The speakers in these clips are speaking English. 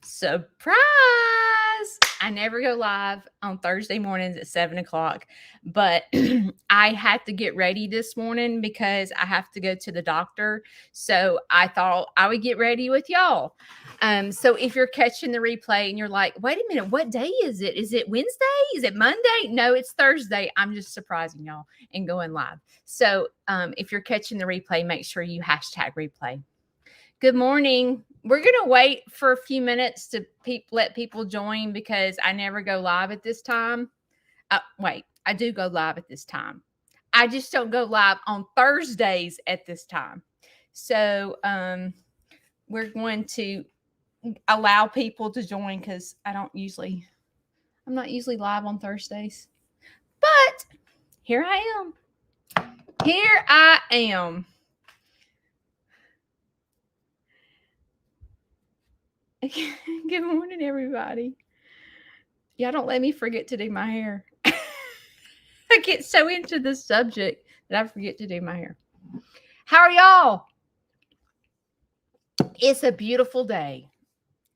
Surprise! I never go live on Thursday mornings at 7 o'clock, but I had to get ready this morning because I have to go to the doctor. So I thought I would get ready with y'all. So if you're catching the replay and you're like, wait a minute, what day is it? Is it Wednesday? Is it Monday? No, it's Thursday. I'm just surprising y'all and going live. So if you're catching the replay, make sure you hashtag replay. Good morning. We're going to wait for a few minutes to let people join because I never go live at this time. Wait, I do go live at this time. I just don't go live on Thursdays at this time. So we're going to allow people to join because I'm not usually live on Thursdays. But here I am. Here I am. Good morning, everybody. Y'all don't let me forget to do my hair. I get so into the subject that I forget to do my hair. How are y'all? It's a beautiful day.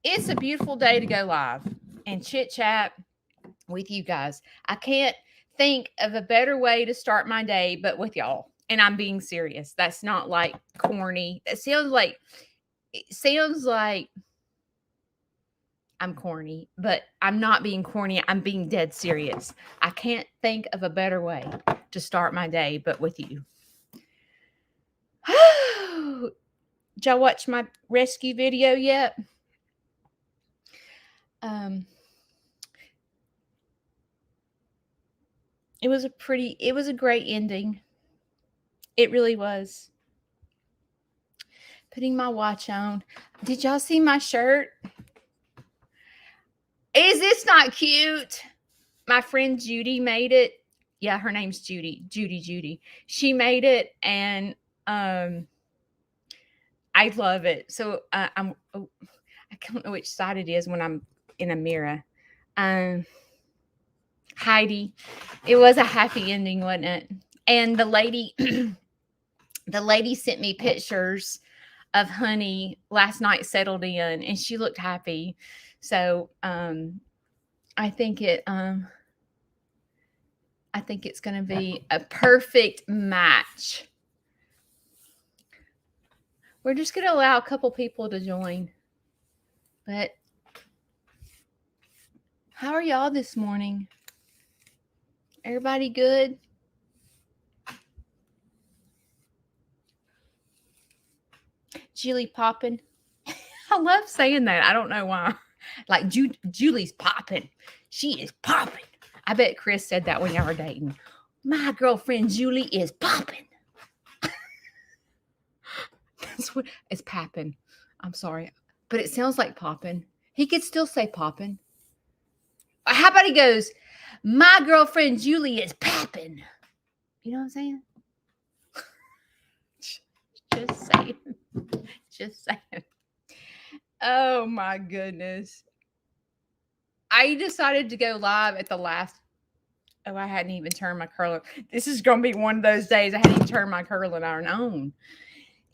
It's a beautiful day to go live and chit chat with you guys. I can't think of a better way to start my day but with y'all. And I'm being serious. That's not like corny. It sounds like I'm corny, but I'm not being corny. I'm being dead serious. I can't think of a better way to start my day but with you. Did y'all watch my rescue video yet? It was a great ending. It really was. Putting my watch on. Did y'all see my shirt? Is this not cute? My friend Judy made it. Yeah, her name's Judy. Judy. She made it, and I love it. So I don't know which side it is when I'm in a mirror. Heidi, it was a happy ending, wasn't it? And the lady sent me pictures of Honey last night settled in, and she looked happy. So I think it's going to be a perfect match. We're just going to allow a couple people to join. But how are y'all this morning? Everybody good? Julie popping. I love saying that. I don't know why. Like Julie's popping. She is popping. I bet Chris said that when y'all were dating. My girlfriend Julie is popping. That's what it's popping. I'm sorry, but it sounds like popping. He could still say popping. How about he goes, my girlfriend Julie is popping. You know what I'm saying? Just saying. Oh my goodness. I decided to go live at the last. Oh, I hadn't even turned my curler. This is going to be one of those days I hadn't even turned my curling iron on.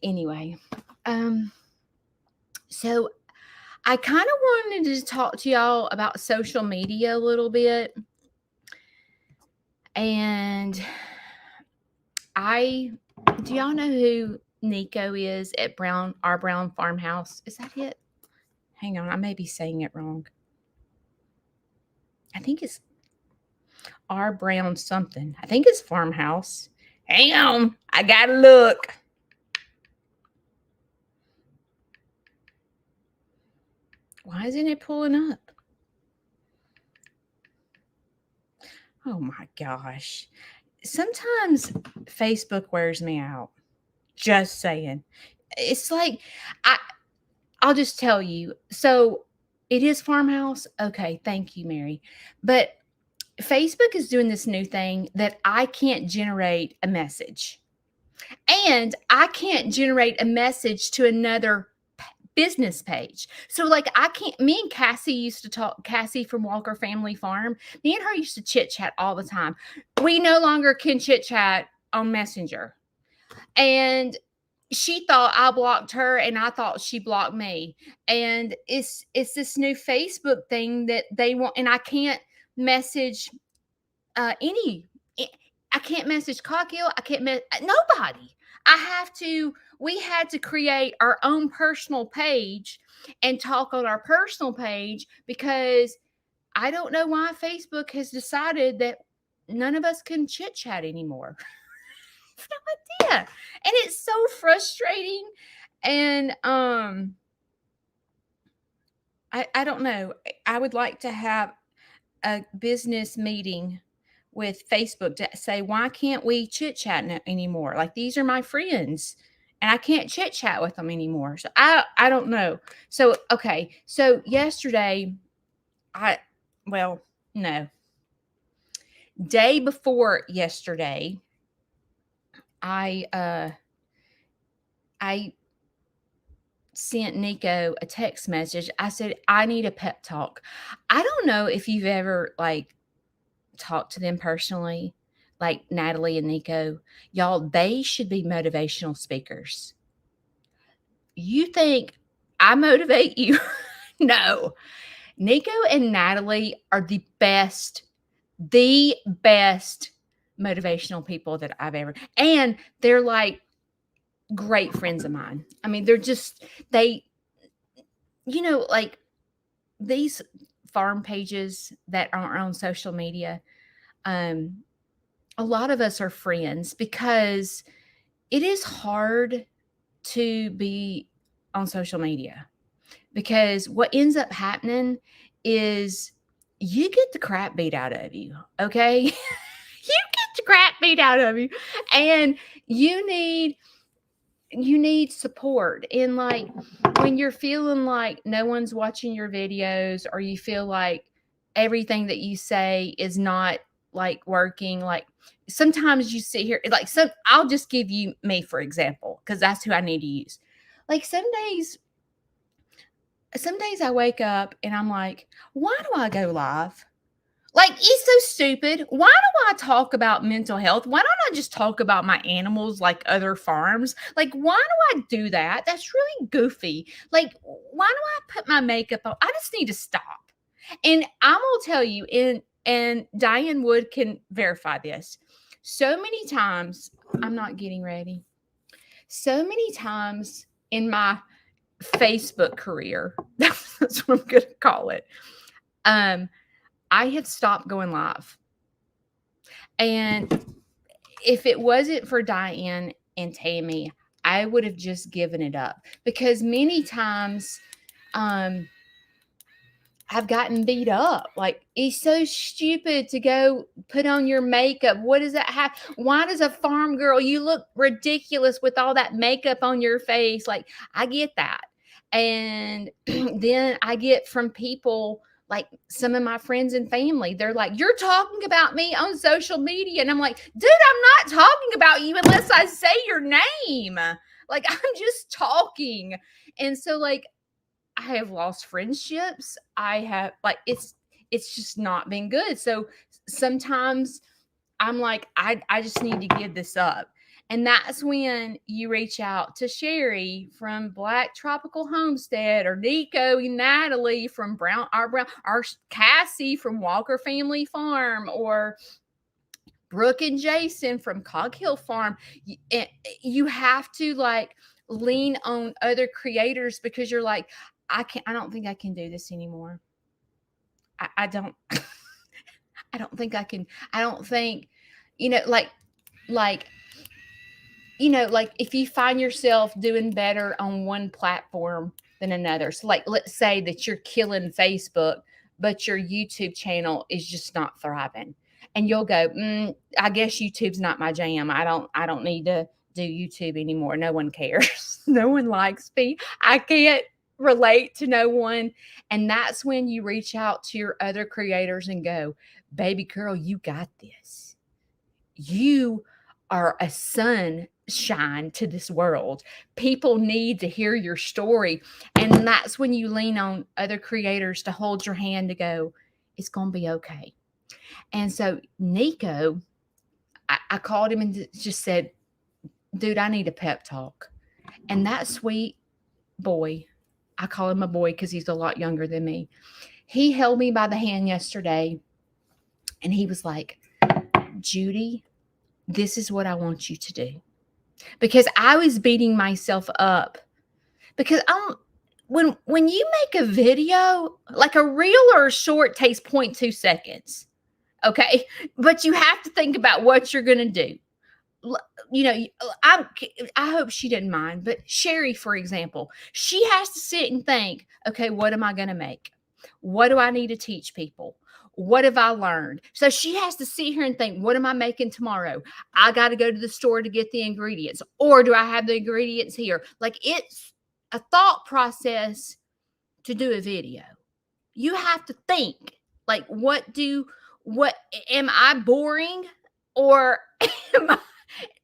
Anyway, so I kind of wanted to talk to y'all about social media a little bit. And do y'all know who Nico is at our Brown Farmhouse? Is that it? Hang on, I may be saying it wrong. I think it's our Brown something. I think it's Farmhouse. Hang on, I gotta look. Why isn't it pulling up? Oh my gosh. Sometimes Facebook wears me out. Just saying. It's like, I'll just tell you. So it is Farmhouse. Okay. Thank you, Mary. But Facebook is doing this new thing that I can't generate a message. And I can't generate a message to another business page. So like me and Cassie used to talk, Cassie from Walker Family Farm, me and her used to chit chat all the time. We no longer can chit chat on Messenger. And she thought I blocked her and I thought she blocked me. And it's this new Facebook thing that they want, and I can't message any I can't message Coghill. I can't nobody. I have to We had to create our own personal page and talk on our personal page because I don't know why Facebook has decided that none of us can chit chat anymore. I have no idea. And it's so frustrating. And I don't know. I would like to have a business meeting with Facebook to say, why can't we chit chat anymore? Like, these are my friends and I can't chit chat with them anymore. So I don't know. So, okay. So yesterday, well, no, day before yesterday, I sent Nico a text message. I said, I need a pep talk. I don't know if you've ever like talked to them personally, like Natalie and Nico. Y'all, they should be motivational speakers. You think I motivate you? No. Nico and Natalie are the best motivational people that I've ever, and they're like great friends of mine. I mean, they're just, like these farm pages that are on social media, a lot of us are friends because it is hard to be on social media, because what ends up happening is you get the crap beat out of you, okay? You get the crap beat out of you, and you need support. And like when you're feeling like no one's watching your videos, or you feel like everything that you say is not like working, like sometimes you sit here, like, I'll just give you me for example, because that's who I need to use. Like some days I wake up and I'm like, why do I go live? Like, it's so stupid. Why do I talk about mental health? Why don't I just talk about my animals like other farms? Like, why do I do that? That's really goofy. Like, why do I put my makeup on? I just need to stop. And I'm gonna tell you, and Diane Wood can verify this. So many times, I'm not getting ready. So many times in my Facebook career, that's what I'm gonna call it. I have stopped going live. And if it wasn't for Diane and Tammy, I would have just given it up, because many times I've gotten beat up. Like, it's so stupid to go put on your makeup. What does that have? Why does a farm girl, you look ridiculous with all that makeup on your face? Like, I get that. And then I get from people, like some of my friends and family, they're like, you're talking about me on social media. And I'm like, dude, I'm not talking about you unless I say your name. Like, I'm just talking. And so, like, I have lost friendships. I have, like, it's just not been good. So sometimes I'm like, I just need to give this up. And that's when you reach out to Sherry from Black Tropical Homestead, or Nico and Natalie from our Cassie from Walker Family Farm, or Brooke and Jason from Coghill Farm. You have to like lean on other creators, because you're like, I don't think I can do this anymore. I don't I don't think I can. I don't think, like like if you find yourself doing better on one platform than another. So like, let's say that you're killing Facebook, but your YouTube channel is just not thriving. And you'll go, I guess YouTube's not my jam. I don't need to do YouTube anymore. No one cares. No one likes me. I can't relate to no one. And that's when you reach out to your other creators and go, baby girl, you got this. You are a sunshine to this world. People need to hear your story. And that's when you lean on other creators to hold your hand to go, it's going to be okay. And so Nico, I called him and just said, dude, I need a pep talk. And that sweet boy, I call him a boy because he's a lot younger than me. He held me by the hand yesterday and he was like, Judy, this is what I want you to do. Because I was beating myself up because when you make a video, like a reel or a short takes 0.2 seconds. Okay. But you have to think about what you're going to do. You know, I hope she didn't mind, but Sherry, for example, she has to sit and think, okay, what am I going to make? What do I need to teach people? What have I learned? So she has to sit here and think, what am I making tomorrow? I got to go to the store to get the ingredients, or do I have the ingredients here? Like, it's a thought process to do a video. You have to think, like, what am I boring, or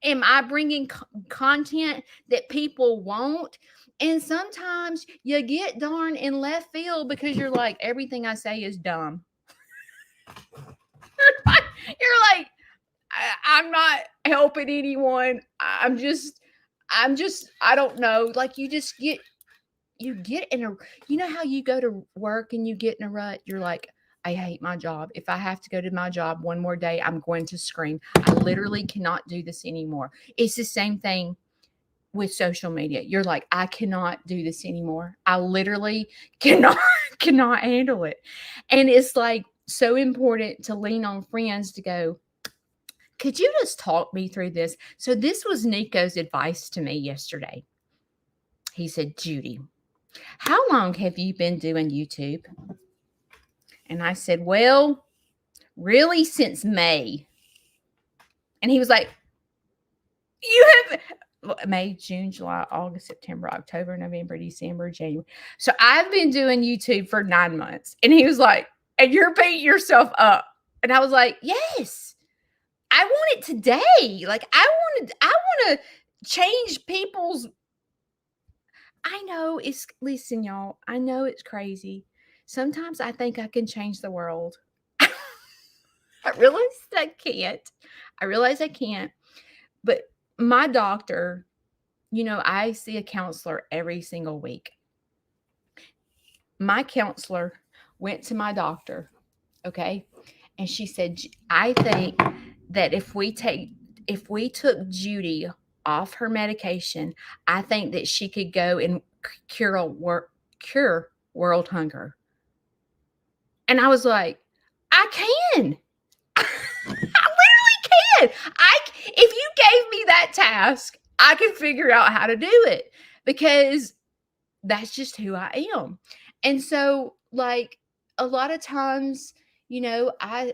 am I bringing content that people want? And sometimes you get darn in left field because you're like, everything I say is dumb. You're like, I'm not helping anyone. I'm just, I don't know. Like, you get in a, you know how you go to work and you get in a rut? You're like, I hate my job. If I have to go to my job one more day, I'm going to scream. I literally cannot do this anymore. It's the same thing with social media. You're like, I cannot do this anymore. I literally cannot handle it. And it's like so important to lean on friends to go, could you just talk me through this? So this was Nico's advice to me yesterday. He said, Judy, how long have you been doing YouTube? And I said, well, really since May. And he was like, you have May, June, July, August, September, October, November, December, January. So I've been doing YouTube for 9 months. And he was like, and you're beating yourself up. And I was like, yes, I want it today. Like, I want to change people's. I know listen, y'all, I know it's crazy. Sometimes I think I can change the world. I realize I can't. But my doctor, you know, I see a counselor every single week. My counselor went to my doctor, okay? And she said, I think that if we took Judy off her medication, I think that she could go and cure world hunger. And I was like, I can. I literally can. If you gave me that task, I can figure out how to do it because that's just who I am. And so, like, a lot of times, you know, I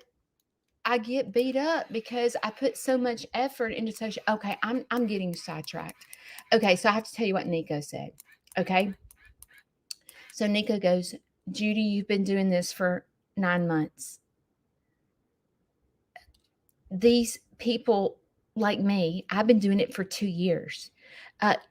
get beat up because I put so much effort into social. Okay, I'm getting sidetracked. Okay, so I have to tell you what Nico said. Okay. So Nico goes, Judy, you've been doing this for 9 months. These people like me, I've been doing it for 2 years.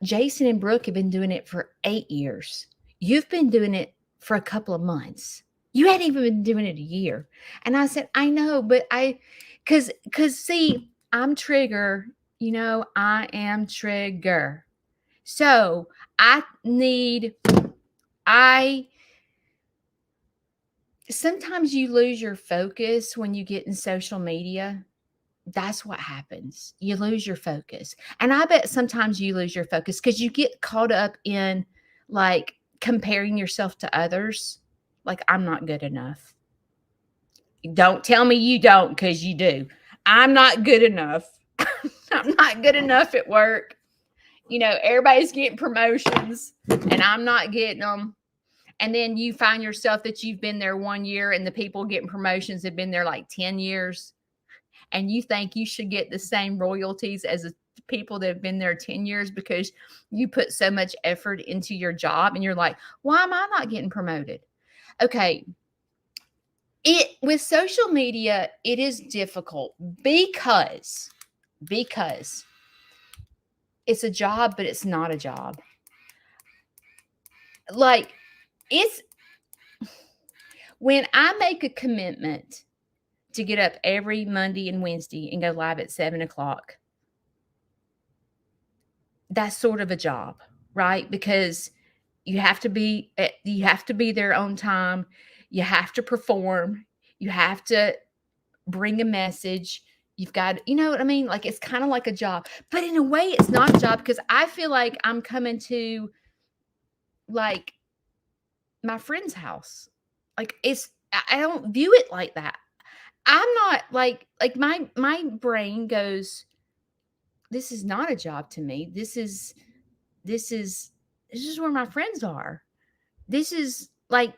Jason and Brooke have been doing it for 8 years. You've been doing it for a couple of months. You hadn't even been doing it a year. And I said, I know, but cause see, I'm Trigger, you know, I am Trigger. So sometimes you lose your focus when you get in social media. That's what happens. You lose your focus. And I bet sometimes you lose your focus because you get caught up in like comparing yourself to others. Like, I'm not good enough. Don't tell me you don't, because you do. I'm not good enough. I'm not good enough at work. You know, everybody's getting promotions and I'm not getting them. And then you find yourself that you've been there 1 year and the people getting promotions have been there like 10 years. And you think you should get the same royalties as the people that have been there 10 years because you put so much effort into your job. And you're like, why am I not getting promoted? Okay. With social media, it is difficult because it's a job, but it's not a job. Like, when I make a commitment to get up every Monday and Wednesday and go live at 7 o'clock, that's sort of a job, right? Because you have to be there on time. You have to perform. You have to bring a message. You've got, you know what I mean? Like it's kind of like a job, but in a way, it's not a job because I feel like I'm coming to like my friend's house. Like I don't view it like that. I'm not like my brain goes, this is not a job to me. This is this is where my friends are. This is like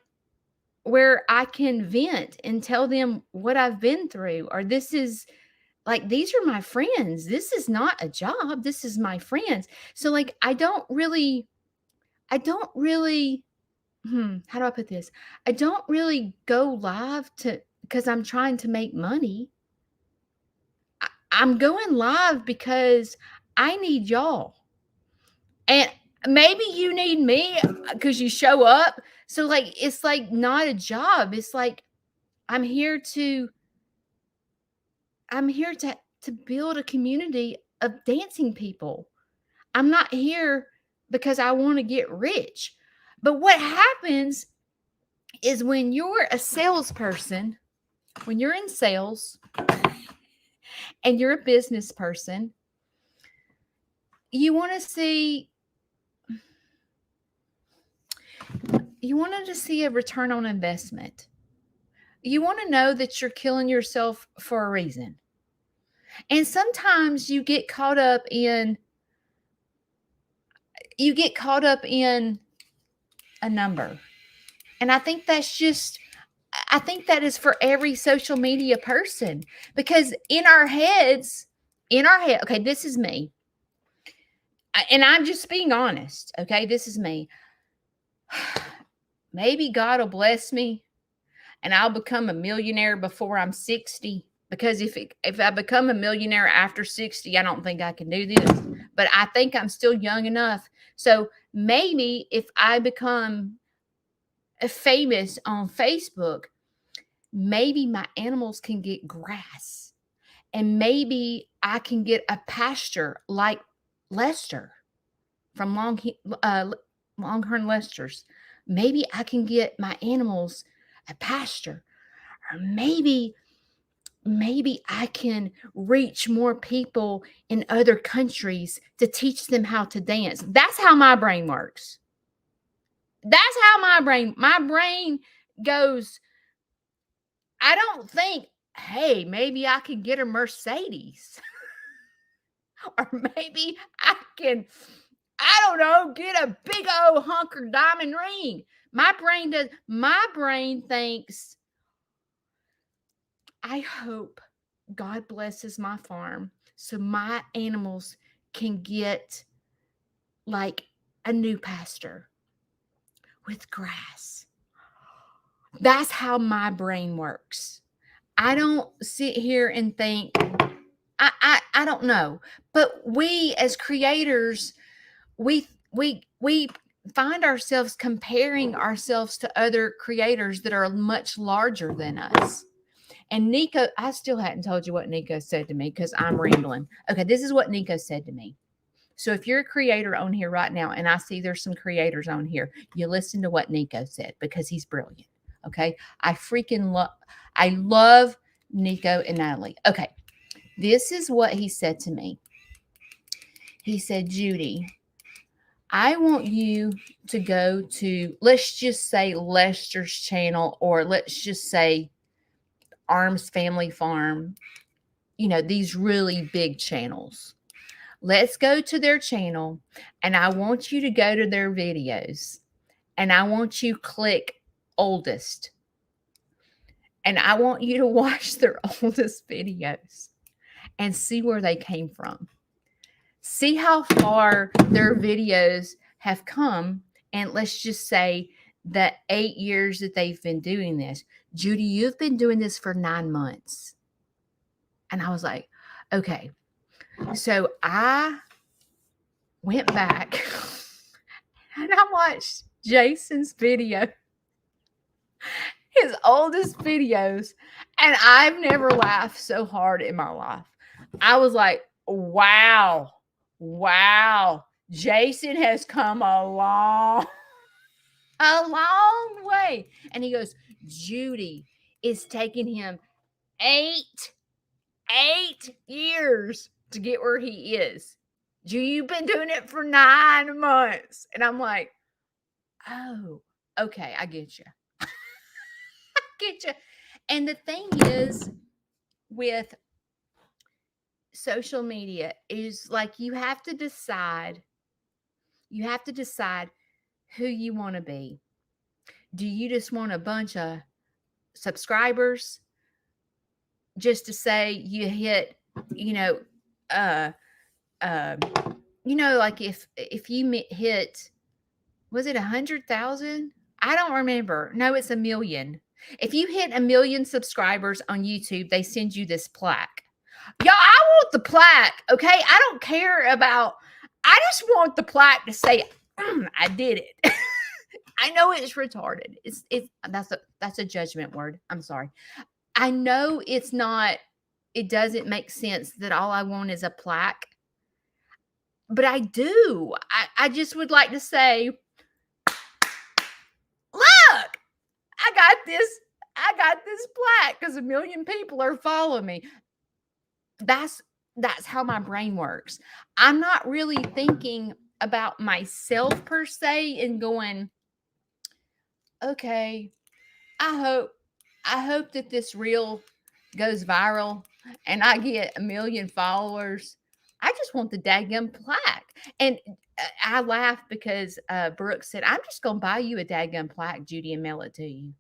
where I can vent and tell them what I've been through, or this is like these are my friends. This is not a job. This is my friends. So like I don't really how do I put this? I don't really go live to because I'm trying to make money. I'm going live because I need y'all. And maybe you need me because you show up. So like it's like not a job. It's like I'm here to I'm here to build a community of dancing people. I'm not here because I want to get rich. But what happens is when you're a salesperson, when you're in sales and you're a business person, you want to see you wanted to see a return on investment. You want to know that you're killing yourself for a reason. And sometimes you get caught up in a number. And I think that is for every social media person because okay, this is me. And I'm just being honest, okay? This is me. Maybe God will bless me and I'll become a millionaire before I'm 60 because if I become a millionaire after 60, I don't think I can do this. But I think I'm still young enough. So maybe if I become famous on Facebook, maybe my animals can get grass and maybe I can get a pasture like Lester from Longhorn Lester's. Maybe I can get my animals a pasture, or maybe I can reach more people in other countries to teach them how to dance. That's how my brain works. That's how my brain goes. I don't think, hey, maybe I can get a Mercedes. Or maybe I can, I don't know, get a big old hunker diamond ring. My brain thinks, I hope God blesses my farm so my animals can get like a new pasture with grass. That's how my brain works. I don't sit here and think, I don't know. But we as creators, we find ourselves comparing ourselves to other creators that are much larger than us. And Nico, I still hadn't told you what Nico said to me because I'm rambling. Okay, this is what Nico said to me. So if you're a creator on here right now, and I see there's some creators on here, you listen to what Nico said because he's brilliant. Okay. I love Nico and Natalie. Okay. This is what he said to me. He said, Judy, I want you to go to, let's just say Lester's channel, or let's just say Arms Family Farm, these really big channels. Let's go to their channel and I want you to go to their videos and I want you to click oldest. And I want you to watch their oldest videos and see where they came from. See how far their videos have come. And let's just say the 8 years that they've been doing this. Judy, you've been doing this for 9 months. And I was like, okay. So I went back and I watched Jason's video, his oldest videos. And I've never laughed so hard in my life. I was like, wow, Jason has come a long way. And he goes, Judy, it's taking him 8 years to get where he is. You've been doing it for 9 months. And I'm like, oh, okay, I get you. I get you. And the thing is with social media is like you have to decide who you want to be. Do you just want a bunch of subscribers just to say you hit, you know, uh like if you hit, was it 100,000? I don't remember. No, it's 1,000,000. If you hit 1,000,000 subscribers on YouTube, they send you this plaque. Y'all, I want the plaque, okay? I don't care about, I just want the plaque to say, I did it. I know it's retarded. That's a judgment word. I'm sorry. I know it doesn't make sense that all I want is a plaque, but I do. I just would like to say, look, I got this plaque because 1,000,000 people are following me. That's how my brain works. I'm not really thinking about myself per se and going, okay, I hope that this reel goes viral and I get 1,000,000 followers. I just want the daggum plaque. And I laughed because Brooke said, I'm just going to buy you a daggum plaque, Judy, and mail it to you.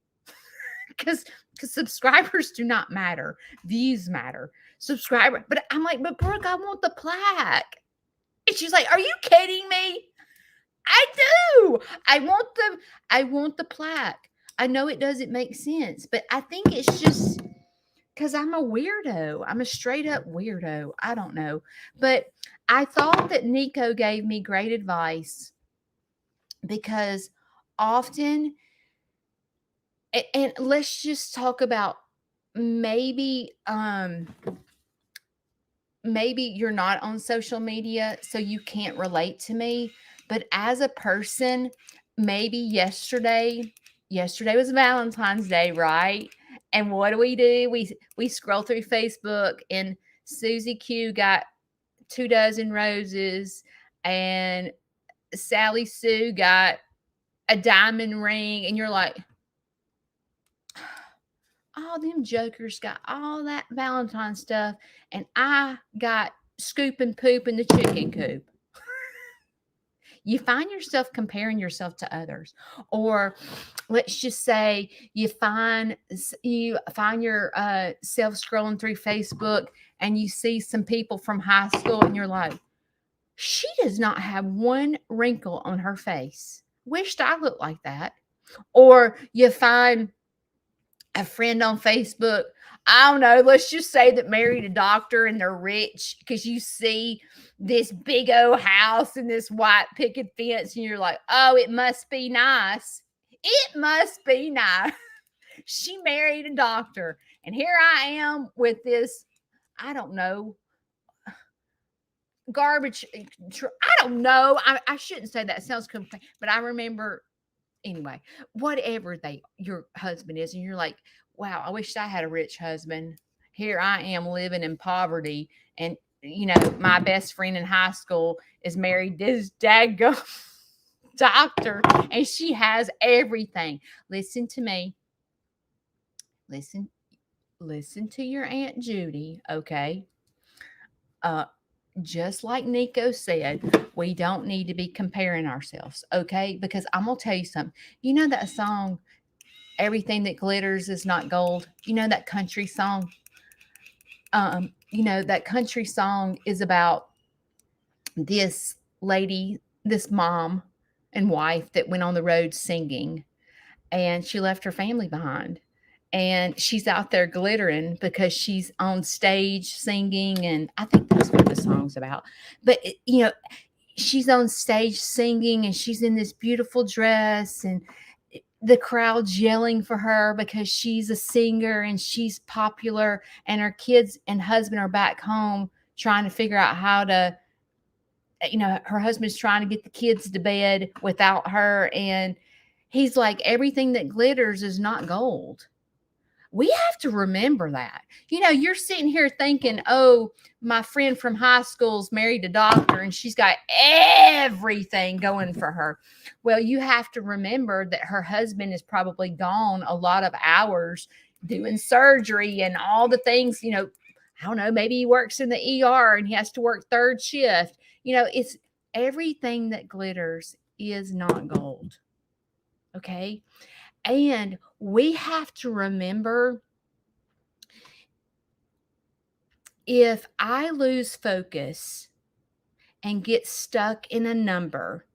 Because subscribers do not matter. Views matter. Subscriber. But I'm like, but Brooke, I want the plaque. And she's like, are you kidding me? I do. I want the plaque. I know it doesn't make sense, but I think it's just because I'm a weirdo. I'm a straight up weirdo. I don't know. But I thought that Nico gave me great advice because often, and let's just talk about maybe you're not on social media, so you can't relate to me. But as a person, maybe yesterday was Valentine's Day, right? And what do? We scroll through Facebook and Susie Q got 2 dozen roses and Sally Sue got a diamond ring, and you're like, all them jokers got all that Valentine stuff, and I got scoop and poop in the chicken coop. You find yourself comparing yourself to others, or let's just say you find yourself scrolling through Facebook and you see some people from high school, and you're like, she does not have one wrinkle on her face. Wished I looked like that. Or you find a friend on Facebook, I don't know, let's just say that married a doctor and they're rich because you see this big old house and this white picket fence and you're like, oh, it must be nice. It must be nice. She married a doctor. And here I am with this, I don't know, garbage. I don't know. I shouldn't say that. It sounds complete. But I remember, anyway, whatever your husband is, and you're like, wow, I wish I had a rich husband. Here I am living in poverty, and my best friend in high school is married this daggone doctor, and she has everything. Listen to me. Listen to your Aunt Judy, okay? Just like Nico said, we don't need to be comparing ourselves, okay? Because I'm going to tell you something. You know that song, Everything That Glitters Is Not Gold? You know that country song? That country song is about this lady, this mom and wife that went on the road singing, and she left her family behind. And she's out there glittering because she's on stage singing. And I think that's what the song's about. But, she's on stage singing and she's in this beautiful dress and the crowd's yelling for her because she's a singer and she's popular. And her kids and husband are back home trying to figure out how to her husband's trying to get the kids to bed without her. And he's like, everything that glitters is not gold. We have to remember that. You're sitting here thinking, oh, my friend from high school's married a doctor and she's got everything going for her. Well, you have to remember that her husband is probably gone a lot of hours doing surgery and all the things, I don't know, maybe he works in the ER and he has to work third shift. It's everything that glitters is not gold. Okay. And we have to remember, if I lose focus and get stuck in a number,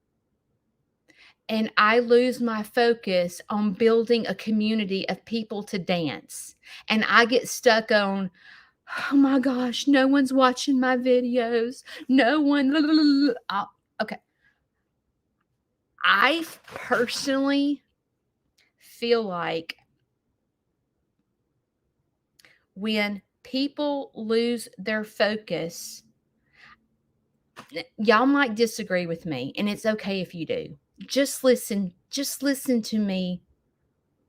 and I lose my focus on building a community of people to dance, and I get stuck on, oh my gosh, no one's watching my videos. No one. Okay. I personally feel like when people lose their focus, y'all might disagree with me, and it's okay if you do. Just listen to me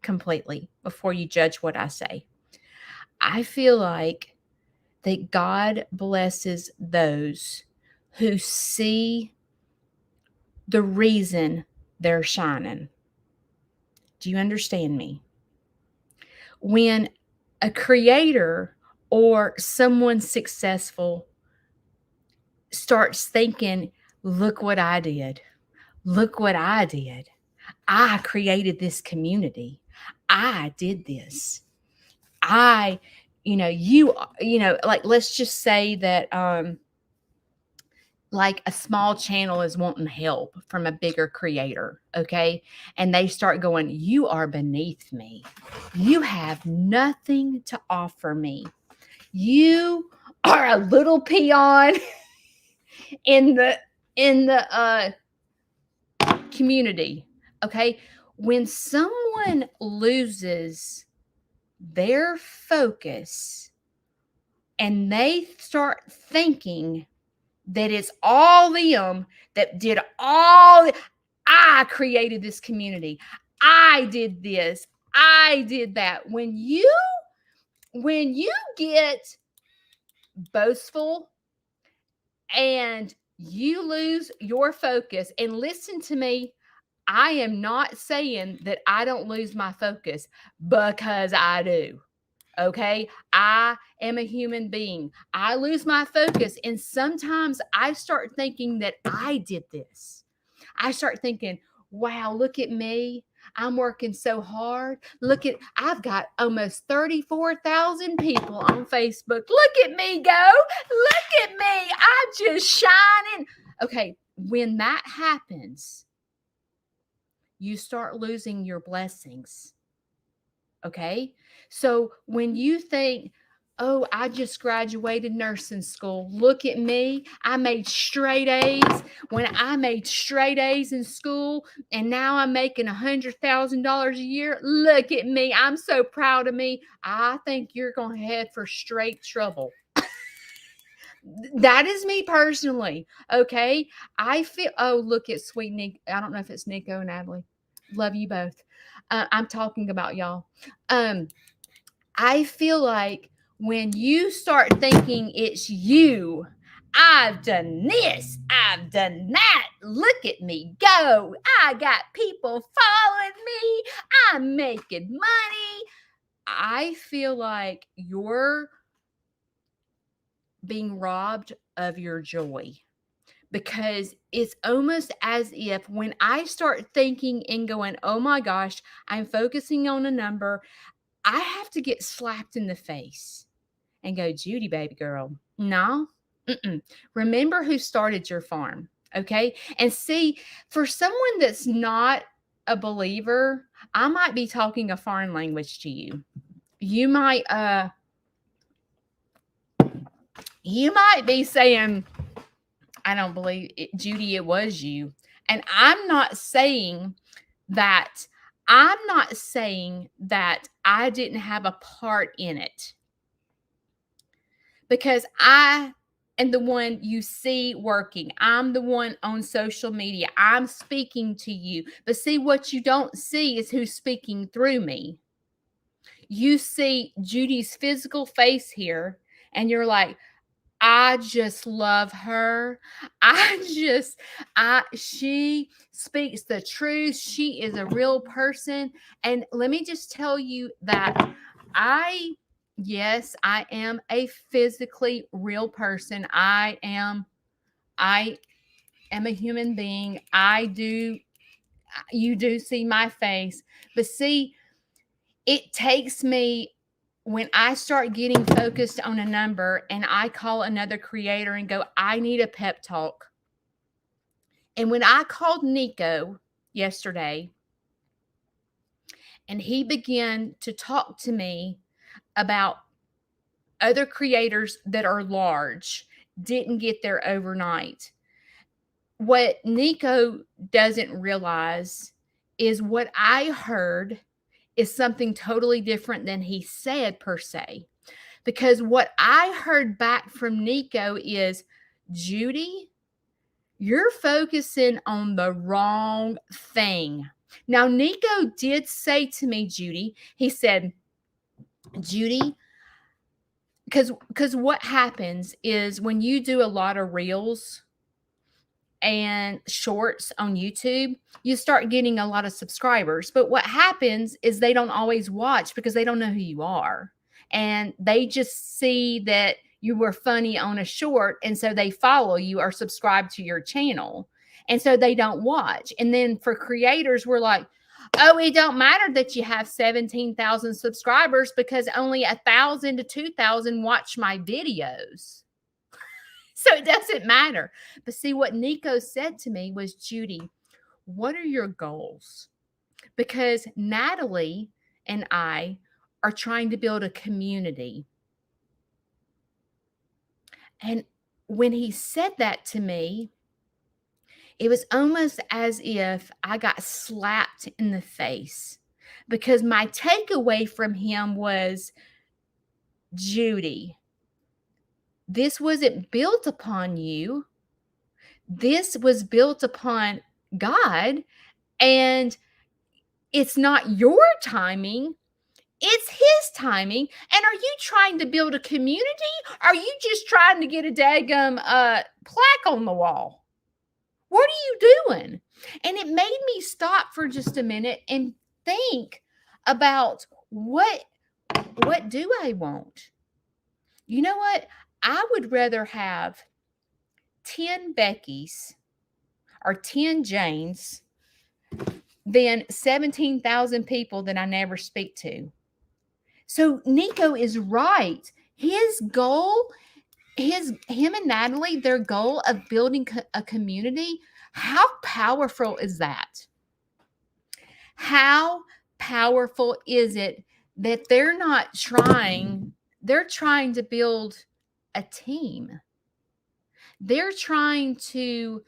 completely before you judge what I say. I feel like that God blesses those who see the reason they're shining. Do you understand me? When a creator or someone successful starts thinking, look what I did. Look what I did. I created this community. I did this. Like, let's just say that, like a small channel is wanting help from a bigger creator. Okay. And they start going, you are beneath me. You have nothing to offer me. You are a little peon in the community. Okay. When someone loses their focus and they start thinking that it's all them that did I created this community. I did this. I did that. When you get boastful and you lose your focus, and listen to me, I am not saying that I don't lose my focus, because I do. Okay. I am a human being. I lose my focus. And sometimes I start thinking that I did this. I start thinking, wow, look at me. I'm working so hard. I've got almost 34,000 people on Facebook. Look at me go. Look at me. I'm just shining. Okay. When that happens, you start losing your blessings. Okay. So when you think, oh, I just graduated nursing school. Look at me. I made straight A's when I made straight A's in school, and now I'm making $100,000 a year. Look at me. I'm so proud of me. I think you're going to head for straight trouble. That is me personally. Okay. I feel, oh, look at sweet Nick. I don't know if it's Nico and Natalie. Love you both. I'm talking about y'all. I feel like when you start thinking it's you, I've done this, I've done that, look at me go, I got people following me, I'm making money. I feel like you're being robbed of your joy. Because it's almost as if when I start thinking and going, oh my gosh, I'm focusing on a number, I have to get slapped in the face and go, Judy, baby girl, no. Remember who started your farm. Okay. And see, for someone that's not a believer, I might be talking a foreign language to you. You might be saying, I don't believe it, Judy, it was you. And I'm not saying that I didn't have a part in it, because I and the one you see working. I'm the one on social media. I'm speaking to you. But see, what you don't see is who's speaking through me. You see Judy's physical face here, and you're like, I just love her. She speaks the truth. She is a real person. And let me just tell you that yes, I am a physically real person. I am a human being. You do see my face, but see, it takes me when I start getting focused on a number and I call another creator and go, I need a pep talk. And when I called Nico yesterday and he began to talk to me about other creators that are large, didn't get there overnight. What Nico doesn't realize is what I heard is something totally different than he said per se. Because what I heard back from Nico is, Judy, you're focusing on the wrong thing. Now, Nico did say to me, Judy, he said, Judy, because what happens is when you do a lot of reels and shorts on YouTube, you start getting a lot of subscribers. But what happens is they don't always watch because they don't know who you are. And they just see that you were funny on a short. And so they follow you or subscribe to your channel. And so they don't watch. And then for creators, we're like, oh, it don't matter that you have 17,000 subscribers because only 1,000 to 2,000 watch my videos. So it doesn't matter. But see, what Nico said to me was, Judy, what are your goals? Because Natalie and I are trying to build a community. And when he said that to me, it was almost as if I got slapped in the face because my takeaway from him was, Judy, this wasn't built upon you. This was built upon God, and it's not your timing. It's his timing. And are you trying to build a community? Or are you just trying to get a daggum plaque on the wall? What are you doing? And it made me stop for just a minute and think about what do I want? You know what? I would rather have 10 Beckys or 10 Janes than 17,000 people that I never speak to. So Nico is right. His goal, him and Natalie, their goal of building a community, how powerful is that? How powerful is it that they're trying to build a team. They're trying to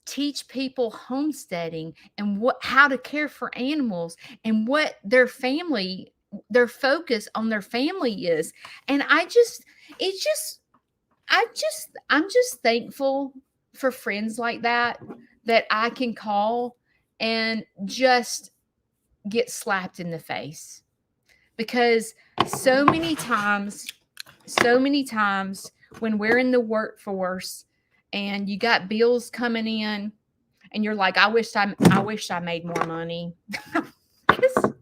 teach people homesteading and how to care for animals and what their focus on their family is. And I'm just thankful for friends like that I can call and just get slapped in the face. Because so many times when we're in the workforce and you got bills coming in and you're like, I wish I made more money. Because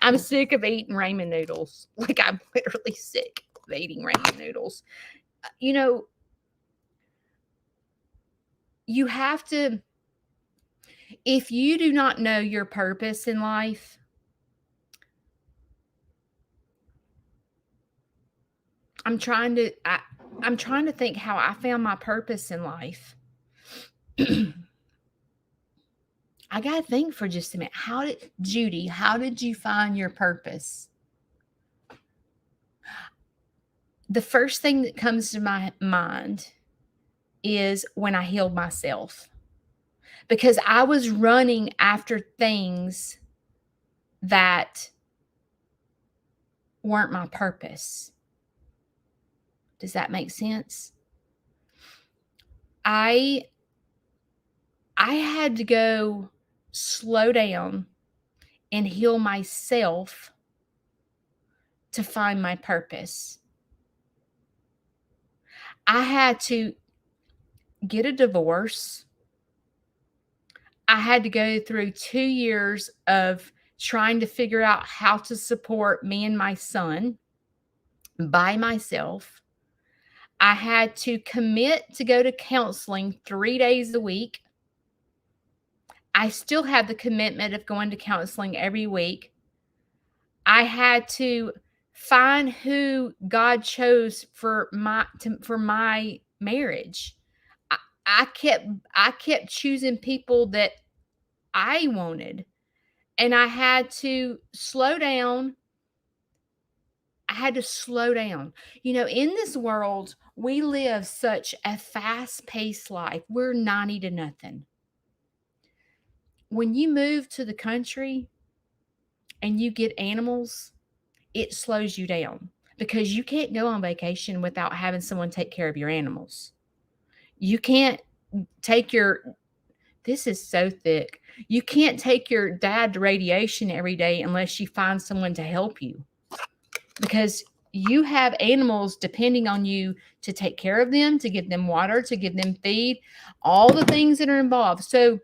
I'm sick of eating ramen noodles. Like, I'm literally sick of eating ramen noodles. You know, you have to, if you do not know your purpose in life, I'm trying to think how I found my purpose in life. I got to think for just a minute. Judy, how did you find your purpose? The first thing that comes to my mind is when I healed myself. Because I was running after things that weren't my purpose. Does that make sense? I had to go slow down and heal myself to find my purpose. I had to get a divorce. I had to go through 2 years of trying to figure out how to support me and my son by myself. I had to commit to go to counseling 3 days a week. I still have the commitment of going to counseling every week. I had to find who God chose for my marriage. I, I kept choosing people that I wanted, and I had to slow down. I had to slow down. In this world, we live such a fast-paced life. We're 90 to nothing. When you move to the country and you get animals, it slows you down because you can't go on vacation without having someone take care of your animals. You can't take this is so thick. You can't take your dad to radiation every day unless you find someone to help you, because you have animals depending on you to take care of them, to give them water, to give them feed, all the things that are involved. So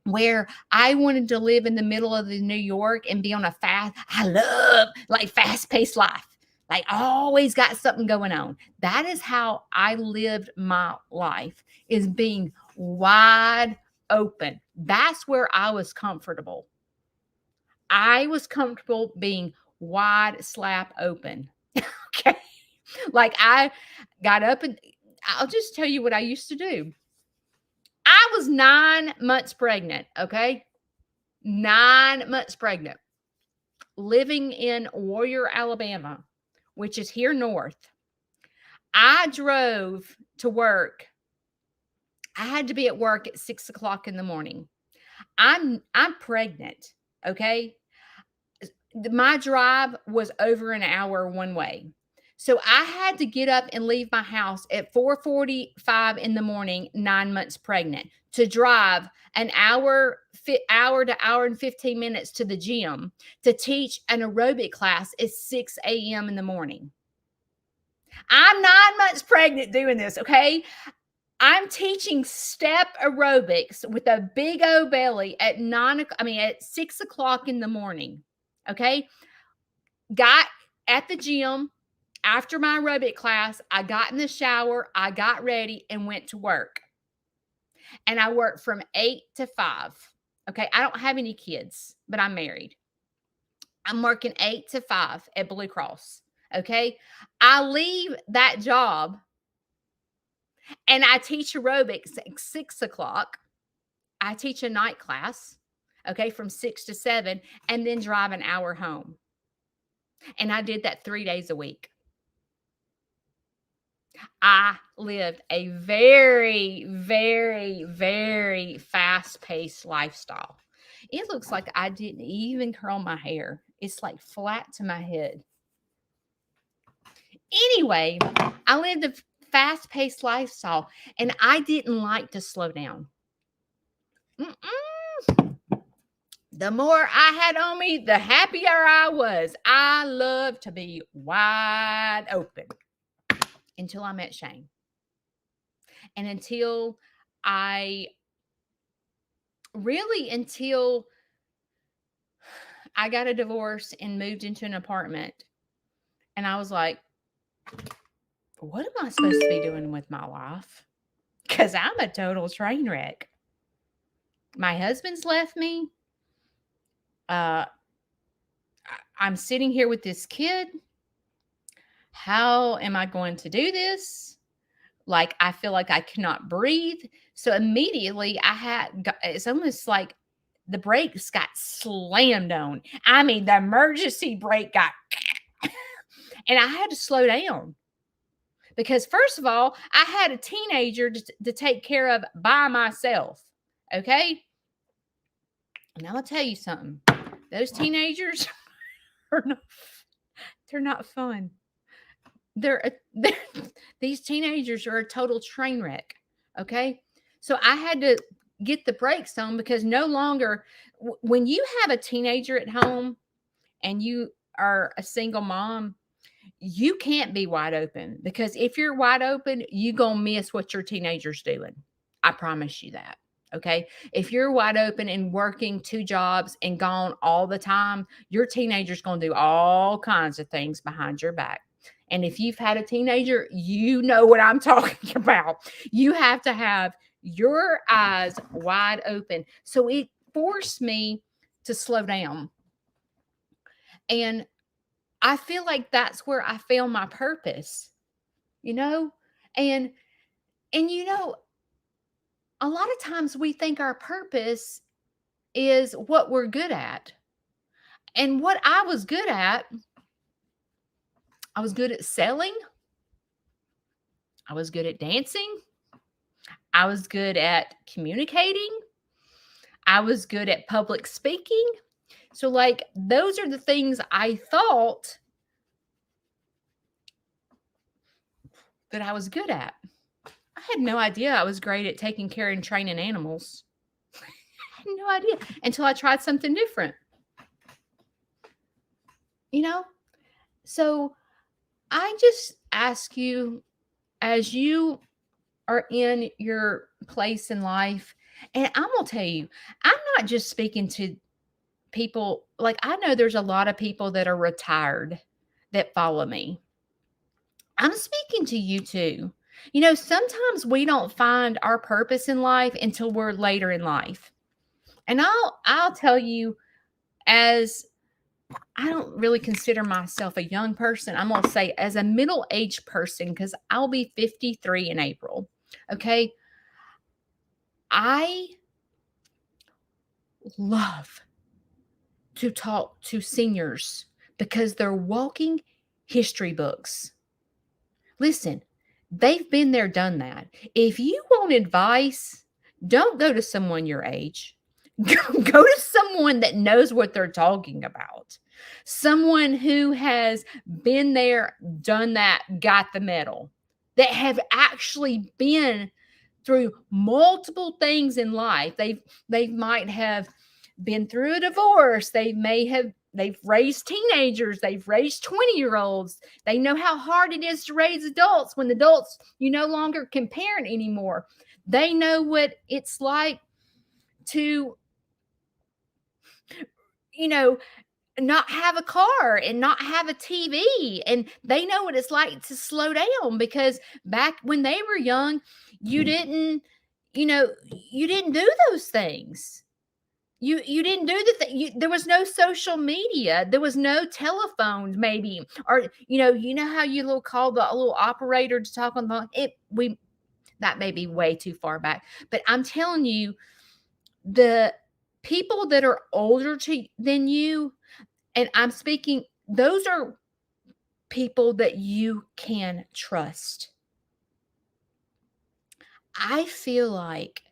where I wanted to live in the middle of the New York and be on I love like fast-paced life. Like always got something going on. That is how I lived my life, is being wide open. That's where I was comfortable. I was comfortable being wide slap open. Okay. Like I got up, and I'll just tell you what I used to do. I was 9 months pregnant, okay? 9 months pregnant, living in Warrior, Alabama, which is here north. I drove to work. I had to be at work at 6:00 in the morning. I'm pregnant, okay? My drive was over an hour one way. So I had to get up and leave my house at 4:45 in the morning, 9 months pregnant, to drive an hour to hour and 15 minutes to the gym to teach an aerobic class at 6 a.m. in the morning. I'm 9 months pregnant doing this, okay? I'm teaching step aerobics with a big old belly at 6:00 in the morning. Okay. Got at the gym after my aerobic class. I got in the shower, I got ready and went to work. And I worked from 8 to 5. Okay. I don't have any kids, but I'm married. I'm working 8 to 5 at Blue Cross. Okay. I leave that job and I teach aerobics at 6:00. I teach a night class, okay, from 6 to 7, and then drive an hour home. And I did that 3 days a week. I lived a very, very, very fast-paced lifestyle. It looks like I didn't even curl my hair. It's like flat to my head. Anyway, I lived a fast-paced lifestyle, and I didn't like to slow down. The more I had on me, the happier I was. I love to be wide open until I met Shane. And until I got a divorce and moved into an apartment. And I was like, what am I supposed to be doing with my life? Because I'm a total train wreck. My husband's left me. I'm sitting here with this kid. How am I going to do this? Like, I feel like I cannot breathe. So immediately it's almost like the brakes got slammed on. I mean, the emergency brake got, and I had to slow down because first of all, I had a teenager to take care of by myself. Okay. And I'll tell you something. Those teenagers they're not fun. they're these teenagers are a total train wreck. Okay. So I had to get the brakes on because no longer, when you have a teenager at home and you are a single mom, you can't be wide open, because if you're wide open, you gonna miss what your teenager's doing. I promise you that. Okay. If you're wide open and working two jobs and gone all the time, your teenager's gonna do all kinds of things behind your back. And if you've had a teenager, you know what I'm talking about. You have to have your eyes wide open. So it forced me to slow down. And I feel like that's where I found my purpose, you know? And and a lot of times we think our purpose is what we're good at. And what I was good at, I was good at selling, I was good at dancing, I was good at communicating, I was good at public speaking. So like those are the things I thought that I was good at. I had no idea I was great at taking care and training animals. I had no idea until I tried something different, you know? So I just ask you, as you are in your place in life, and I'm going to tell you, I'm not just speaking to people, like I know there's a lot of people that are retired that follow me. I'm speaking to you too. Sometimes we don't find our purpose in life until we're later in life. And I'll tell you, as I don't really consider myself a young person. I'm going to say as a middle-aged person, because I'll be 53 in April. Okay. I love to talk to seniors because they're walking history books. Listen, they've been there, done that. If you want advice, don't go to someone your age. Go to someone that knows what they're talking about. Someone who has been there, done that, got the medal, that have actually been through multiple things in life. They might have been through a divorce. They've raised teenagers, they've raised 20-year-olds. They know how hard it is to raise adults when adults you no longer can parent anymore. They know what it's like to you know not have a car and not have a TV, and they know what it's like to slow down, because back when they were young, you didn't you know you didn't do those things. You didn't do the thing. There was no social media. There was no telephones, maybe, or how you little call the little operator to talk on the phone. That may be way too far back, but I'm telling you, the people that are older than you, and I'm speaking, those are people that you can trust. I feel like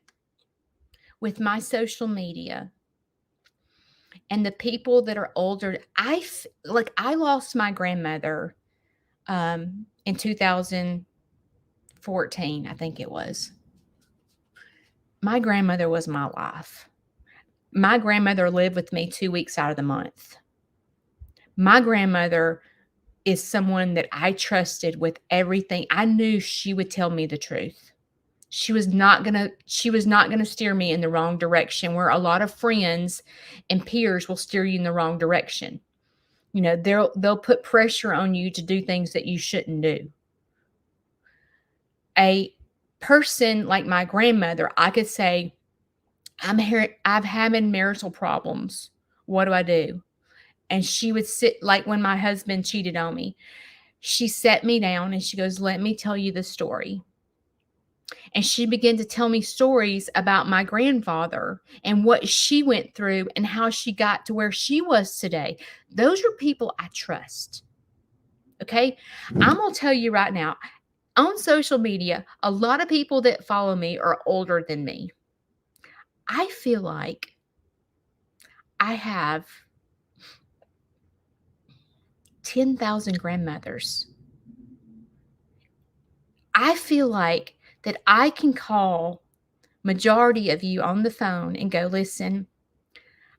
with my social media and the people that are older, I lost my grandmother in 2014, I think it was. My grandmother was my life. My grandmother lived with me 2 weeks out of the month. My grandmother is someone that I trusted with everything. I knew she would tell me the truth. She was not gonna steer me in the wrong direction, where a lot of friends and peers will steer you in the wrong direction. They'll put pressure on you to do things that you shouldn't do. A person like my grandmother, I could say, I'm having marital problems. What do I do? And she would sit, like when my husband cheated on me, she set me down and she goes, "Let me tell you the story." And she began to tell me stories about my grandfather and what she went through and how she got to where she was today. Those are people I trust. Okay. I'm going to tell you right now, on social media, a lot of people that follow me are older than me. I feel like I have 10,000 grandmothers feel like that I can call majority of you on the phone and go, listen,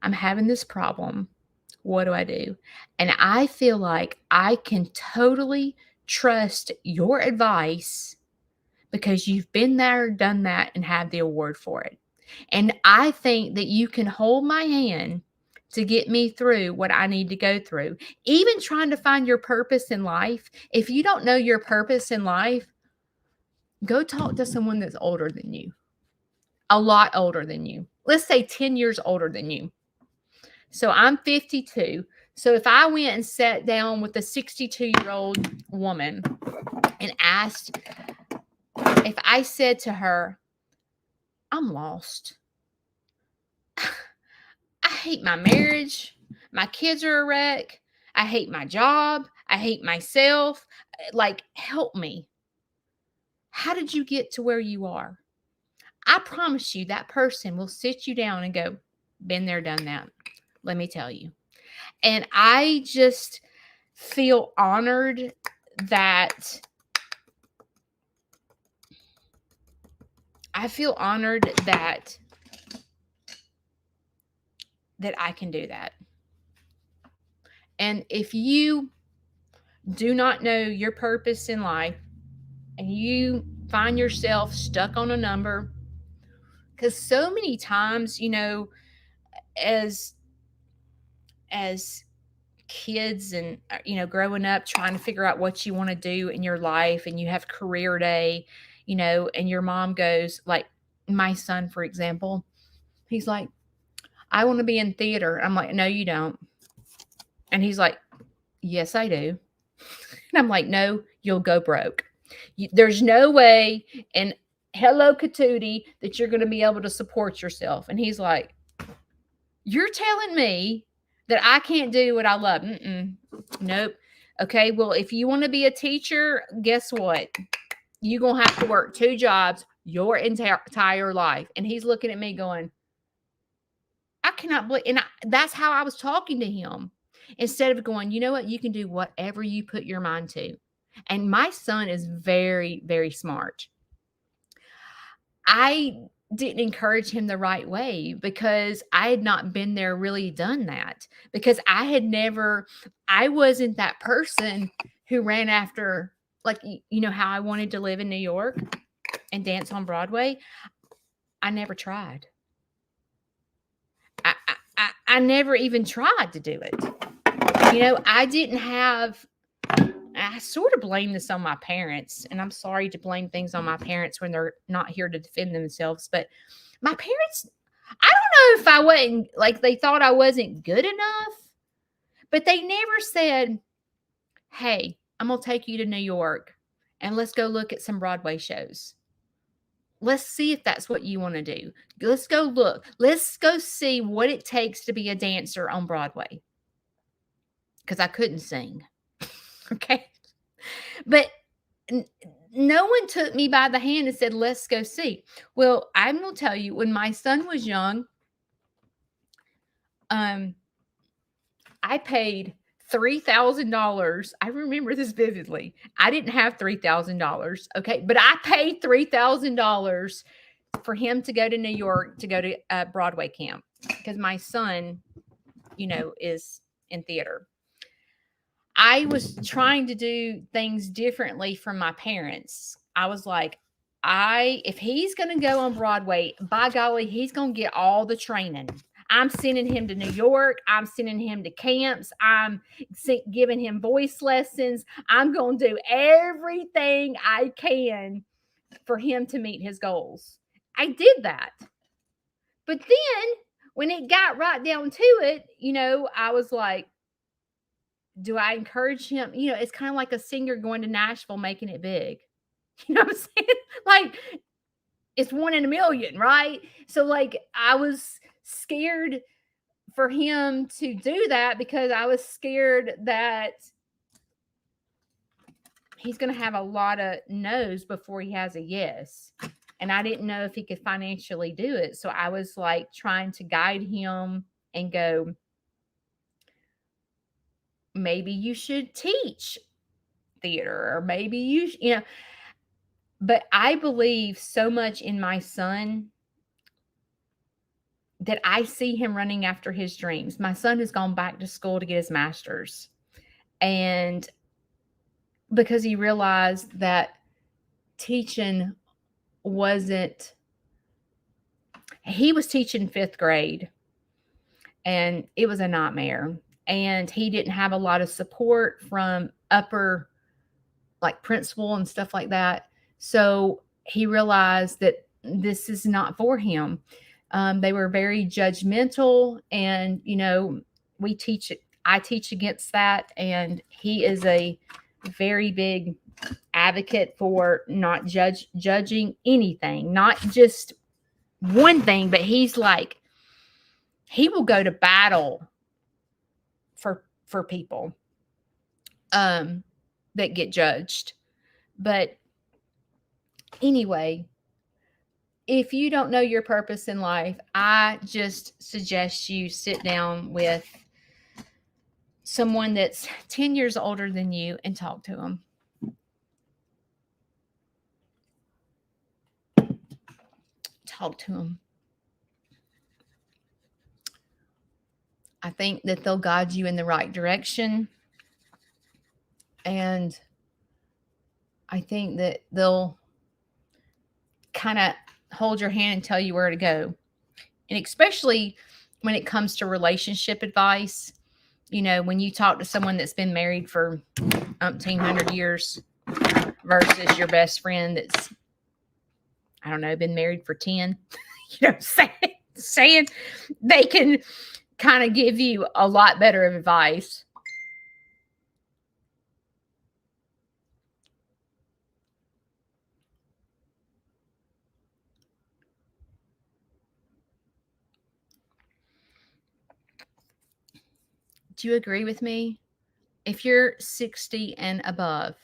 I'm having this problem. What do I do? And I feel like I can totally trust your advice because you've been there, done that, and have the award for it. And I think that you can hold my hand to get me through what I need to go through. Even trying to find your purpose in life. If you don't know your purpose in life, go talk to someone that's older than you, a lot older than you. Let's say 10 years older than you. So I'm 52. So if I went and sat down with a 62-year-old woman and asked, if I said to her, I'm lost. I hate my marriage. My kids are a wreck. I hate my job. I hate myself. Like, help me. How did you get to where you are? I promise you that person will sit you down and go, been there, done that. Let me tell you. And I just feel honored that that I can do that. And if you do not know your purpose in life and you find yourself stuck on a number, because so many times, as kids and growing up trying to figure out what you want to do in your life, and you have career day, and your mom goes, like my son, for example, he's like, I want to be in theater. I'm like, no, you don't. And he's like, yes, I do. And I'm like, no, you'll go broke. There's no way in Hello Catootie that you're going to be able to support yourself. And he's like, you're telling me that I can't do what I love. Nope. Okay, well, if you want to be a teacher, guess what? You're going to have to work 2 jobs your entire life. And he's looking at me going, I cannot believe. And that's how I was talking to him. Instead of going, you know what? You can do whatever you put your mind to. And my son is very, very smart. I didn't encourage him the right way because I had not been there, really done that. Because I wasn't that person who ran after, like, how I wanted to live in New York and dance on Broadway. I never tried. I never even tried to do it. I sort of blame this on my parents, and I'm sorry to blame things on my parents when they're not here to defend themselves, but my parents, I don't know if I wasn't, like, they thought I wasn't good enough, but they never said, hey, I'm going to take you to New York and let's go look at some Broadway shows. Let's see if that's what you want to do. Let's go look. Let's go see what it takes to be a dancer on Broadway. Because I couldn't sing. Okay. But no one took me by the hand and said, let's go see. Well, I'm going to tell you, when my son was young, I paid $3,000. I remember this vividly. I didn't have $3,000. Okay. But I paid $3,000 for him to go to New York to go to Broadway camp because my son, is in theater. I was trying to do things differently from my parents. I was like, if he's going to go on Broadway, by golly, he's going to get all the training. I'm sending him to New York. I'm sending him to camps. I'm giving him voice lessons. I'm going to do everything I can for him to meet his goals. I did that. But then when it got right down to it, I was like, do I encourage him? It's kind of like a singer going to Nashville, making it big. You know what I'm saying? Like, it's 1 in a million, right? So, like, I was scared for him to do that because I was scared that he's going to have a lot of no's before he has a yes. And I didn't know if he could financially do it. So I was like trying to guide him and go, maybe you should teach theater, or maybe But I believe so much in my son that I see him running after his dreams. My son has gone back to school to get his master's. And because he realized that teaching wasn't, he was teaching fifth grade and it was a nightmare. And he didn't have a lot of support from upper, like principal and stuff like that. So he realized that this is not for him. They were very judgmental, and we teach it. I teach against that, and he is a very big advocate for not judging anything, not just one thing, but he's like, he will go to battle for people that get judged. But anyway, if you don't know your purpose in life, I just suggest you sit down with someone that's 10 years older than you and talk to them. Talk to them. I think that they'll guide you in the right direction. And I think that they'll kind of hold your hand and tell you where to go. And especially when it comes to relationship advice, when you talk to someone that's been married for 1,800 years versus your best friend that's, I don't know, been married for 10, saying they can kind of give you a lot better advice. Do you agree with me? If you're 60 and above,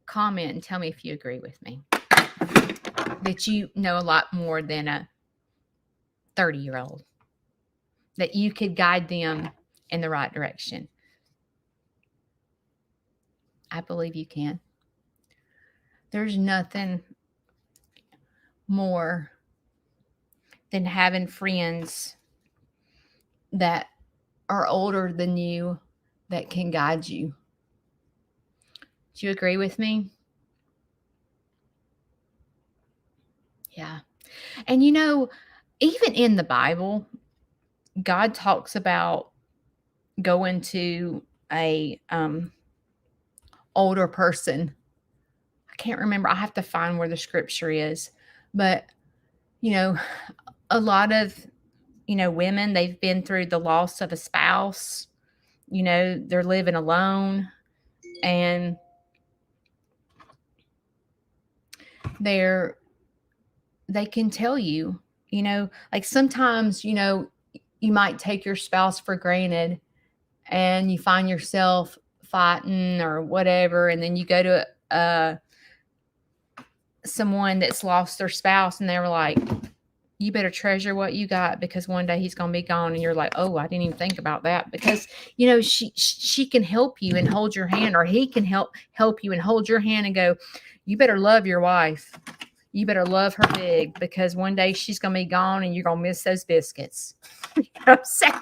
comment and tell me if you agree with me. That you know a lot more than a 30-year-old. That you could guide them in the right direction. I believe you can. There's nothing more than having friends that are older than you that can guide you. Do you agree with me? Yeah. And even in the Bible, God talks about going to a older person. I can't remember. I have to find where the scripture is. But, a lot of, women, they've been through the loss of a spouse. They're living alone. And they can tell you, like sometimes, you might take your spouse for granted and you find yourself fighting or whatever. And then you go to someone that's lost their spouse and they were like, you better treasure what you got because one day he's going to be gone. And you're like, oh, I didn't even think about that because, she can help you and hold your hand, or he can help you and hold your hand and go, you better love your wife. You better love her big because one day she's going to be gone and you're going to miss those biscuits. You know what I'm saying?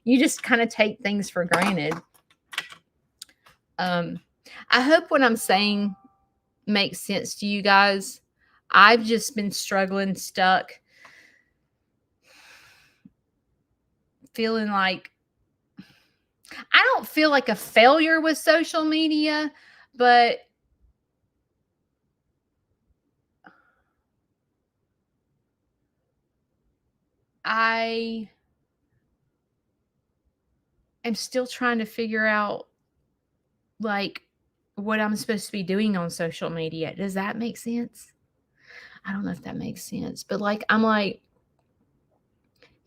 You just kind of take things for granted. I hope what I'm saying makes sense to you guys. I've just been struggling, stuck, feeling like I don't feel like a failure with social media, but I am still trying to figure out like what I'm supposed to be doing on social media. Does that make sense? I don't know if that makes sense, but I'm like,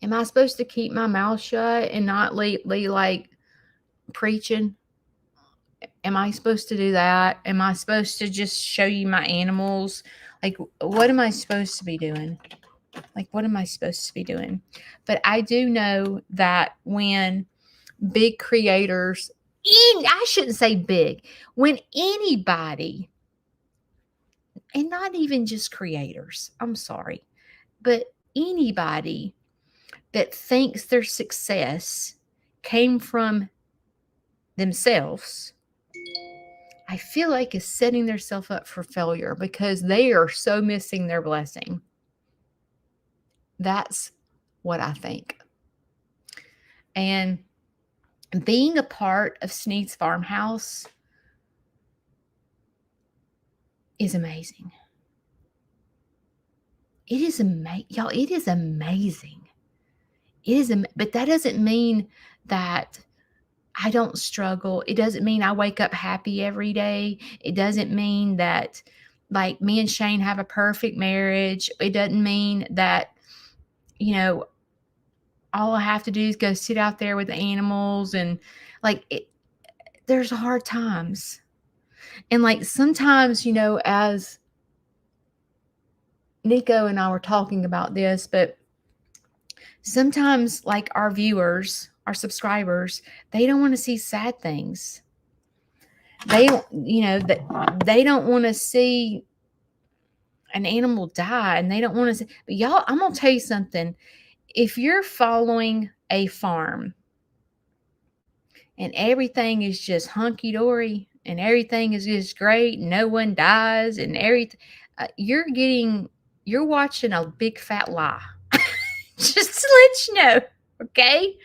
am I supposed to keep my mouth shut and not like preaching? Am I supposed to do that? Am I supposed to just show you my animals? Like, what am I supposed to be doing? What am I supposed to be doing? But I do know that when big creators, I shouldn't say big, when anybody and not even just creators, I'm sorry, but anybody that thinks their success came from themselves, I feel like is setting themselves up for failure because they are so missing their blessing. That's what I think. And being a part of Sneed's Farmhouse is amazing. It is amazing. Y'all, it is amazing. It is, but that doesn't mean that I don't struggle. It doesn't mean I wake up happy every day. It doesn't mean that, like, me and Shane have a perfect marriage. It doesn't mean that, you know, all I have to do is go sit out there with the animals and, like, there's hard times. And, like, sometimes, as Nico and I were talking about this, but sometimes, like, our viewers, our subscribers, they don't want to see sad things. They don't want to see an animal die, and they don't want to see. But y'all, I'm gonna tell you something. If you're following a farm and everything is just hunky dory and everything is just great, no one dies, and everything, you're watching a big fat lie. Just to let you know, okay?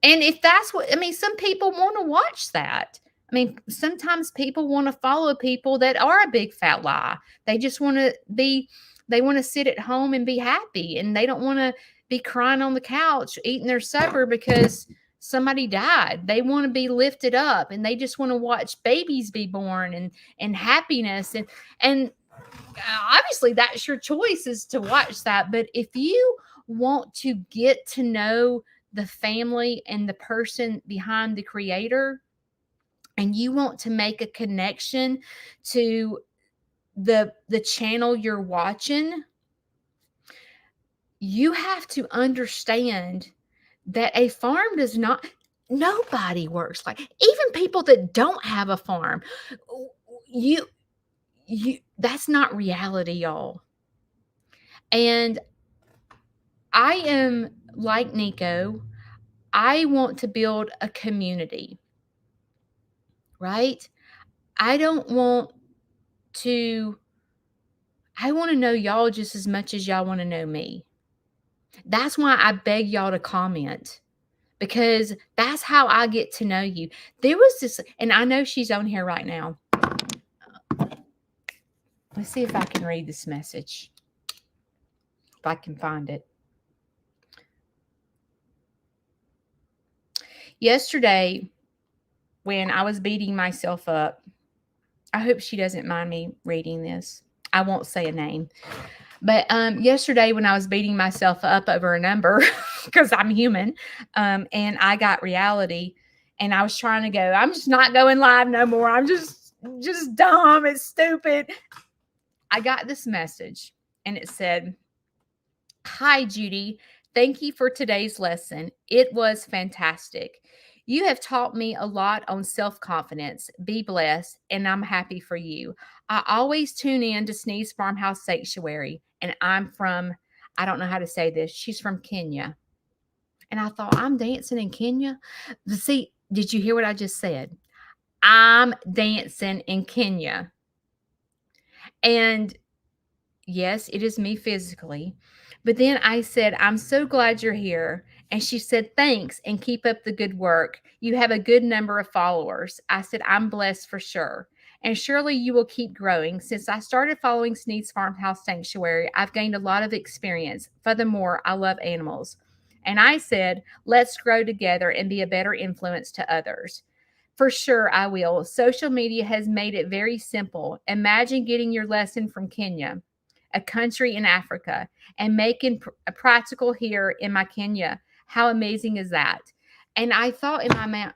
And if that's what, I mean, some people want to watch that. I mean, sometimes people want to follow people that are a big fat lie. They just want to they want to sit at home and be happy, and they don't want to be crying on the couch eating their supper because somebody died. They want to be lifted up, and they just want to watch babies be born and happiness. And obviously that's your choice, is to watch that. But if you want to get to know the family and the person behind the creator, and you want to make a connection to the channel you're watching, you have to understand that a farm does not, nobody works like, even people that don't have a farm, you that's not reality, y'all. And I am like Nico. I want to build a community, right? I don't want to, I want to know y'all just as much as y'all want to know me. That's why I beg y'all to comment, because that's how I get to know you. There was this, and I know she's on here right now. Let's see if I can read this message, if I can find it. Yesterday, when I was beating myself up, I hope she doesn't mind me reading this. I won't say a name. But yesterday, when I was beating myself up over a number, because I'm human, and I got reality, and I was trying to go, I'm just not going live no more. I'm just dumb. It's stupid. I got this message, and it said, "Hi, Judy. Thank you for today's lesson. It was fantastic. You have taught me a lot on self-confidence. Be blessed, and I'm happy for you. I always tune in to Sneeze Farmhouse Sanctuary, and I'm from, I don't know how to say this. She's from Kenya." And I thought, I'm dancing in Kenya? See, did you hear what I just said? I'm dancing in Kenya. And yes, it is me physically. But then I said, I'm so glad you're here. And she said, thanks, and keep up the good work. You have a good number of followers. I said, I'm blessed for sure. And surely you will keep growing. Since I started following Sneed's Farmhouse Sanctuary, I've gained a lot of experience. Furthermore, I love animals. And I said, let's grow together and be a better influence to others. For sure, I will. Social media has made it very simple. Imagine getting your lesson from Kenya, a country in Africa, and making a practical here in my Kenya. How amazing is that? And I thought in my mind,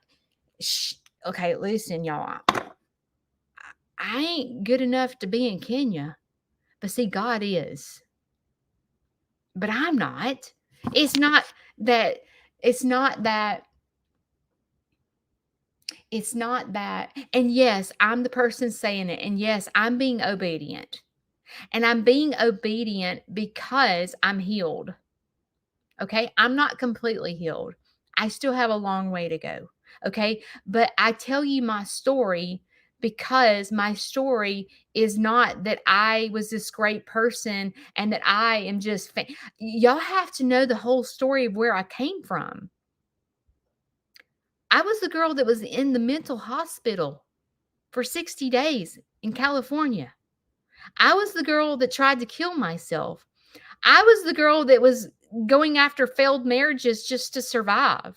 okay, listen, y'all, I ain't good enough to be in Kenya, but see, God is. But I'm not. It's not that, it's not that, It's not that. And yes, I'm the person saying it. And yes, I'm being obedient. And I'm being obedient because I'm healed. Okay. I'm not completely healed. I still have a long way to go. Okay. But I tell you my story because my story is not that I was this great person and that I am just, y'all have to know the whole story of where I came from. I was the girl that was in the mental hospital for 60 days in California. I was the girl that tried to kill myself. I was the girl that was going after failed marriages just to survive.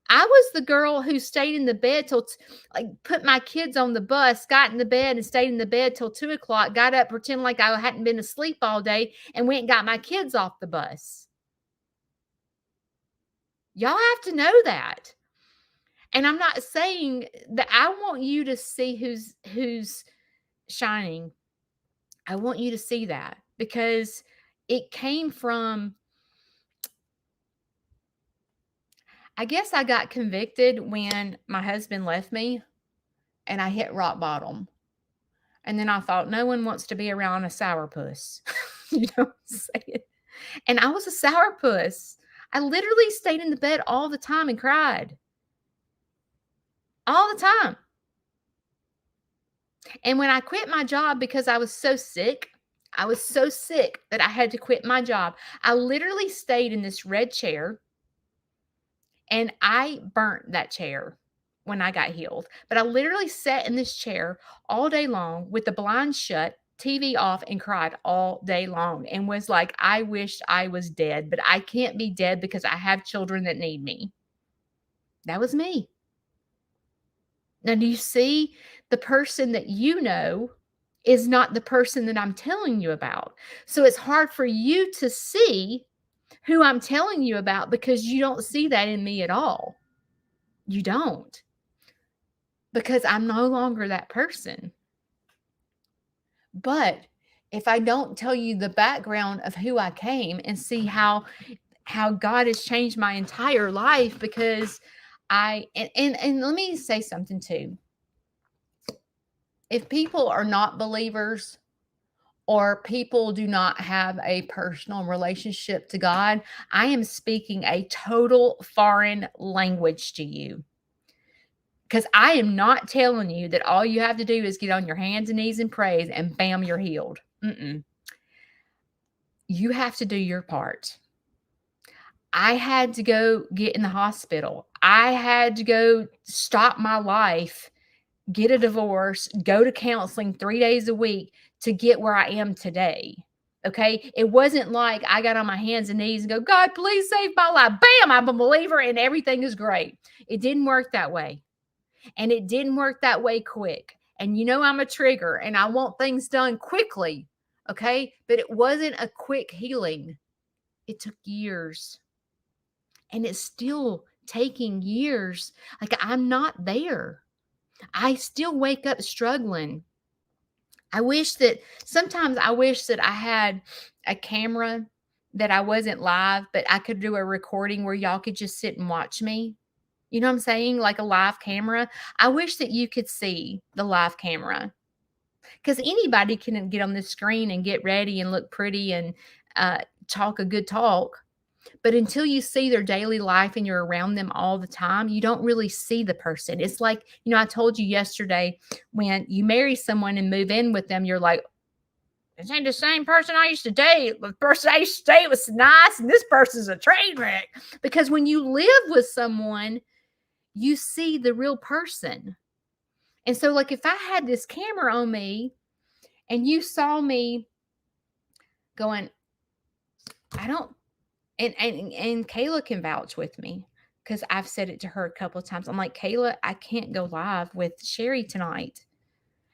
I was the girl who stayed in the bed till, like, put my kids on the bus, got in the bed and stayed in the bed till 2 o'clock, got up, pretend like I hadn't been asleep all day, and went and got my kids off the bus. Y'all have to know that. And I'm not saying that I want you to see who's shining. I want you to see that because it came from, I guess I got convicted when my husband left me and I hit rock bottom. And then I thought, no one wants to be around a sourpuss. You know what I'm saying? And I was a sourpuss. I literally stayed in the bed all the time and cried all the time. And when I quit my job because I was so sick, that I had to quit my job. I literally stayed in this red chair and I burnt that chair when I got healed. But I literally sat in this chair all day long with the blinds shut, TV off, and cried all day long and was like, I wished I was dead, but I can't be dead because I have children that need me. That was me. Now, do you see the person that you know is not the person that I'm telling you about? So it's hard for you to see who I'm telling you about because you don't see that in me at all. You don't. Because I'm no longer that person. But if I don't tell you the background of who I came and see how God has changed my entire life because and let me say something too. If people are not believers or people do not have a personal relationship to God, I am speaking a total foreign language to you. Because I am not telling you that all you have to do is get on your hands and knees and praise and bam, you're healed. You have to do your part. I had to go get in the hospital. I had to go stop my life, get a divorce, go to counseling 3 days a week to get where I am today. Okay. It wasn't like I got on my hands and knees and go, God, please save my life. Bam, I'm a believer and everything is great. It didn't work that way. And it didn't work that way quick. And you know, I'm a trigger and I want things done quickly. Okay. But it wasn't a quick healing. It took years. And it's still taking years. Like, I'm not there. I still wake up struggling. Sometimes I wish that I had a camera that I wasn't live, but I could do a recording where y'all could just sit and watch me. You know what I'm saying? Like a live camera. I wish that you could see the live camera because anybody can get on this screen and get ready and look pretty and talk a good talk. But until you see their daily life and you're around them all the time, you don't really see the person. It's like, I told you yesterday, when you marry someone and move in with them, you're like, this ain't the same person I used to date. The person I used to date was nice, and this person's a train wreck. Because when you live with someone, you see the real person. And so, like, if I had this camera on me and you saw me going, I don't, and Kayla can vouch with me because I've said it to her a couple of times. I'm like, Kayla, I can't go live with Sherry tonight.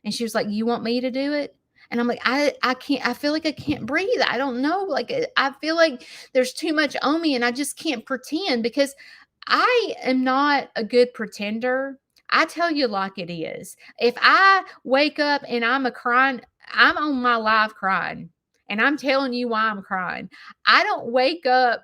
And she was like, you want me to do it? And I'm like, I can't, I feel like I can't breathe. I don't know. Like, I feel like there's too much on me and I just can't pretend because I am not a good pretender. I tell you like it is. If I wake up and I'm on my live crying and I'm telling you why I'm crying. I don't wake up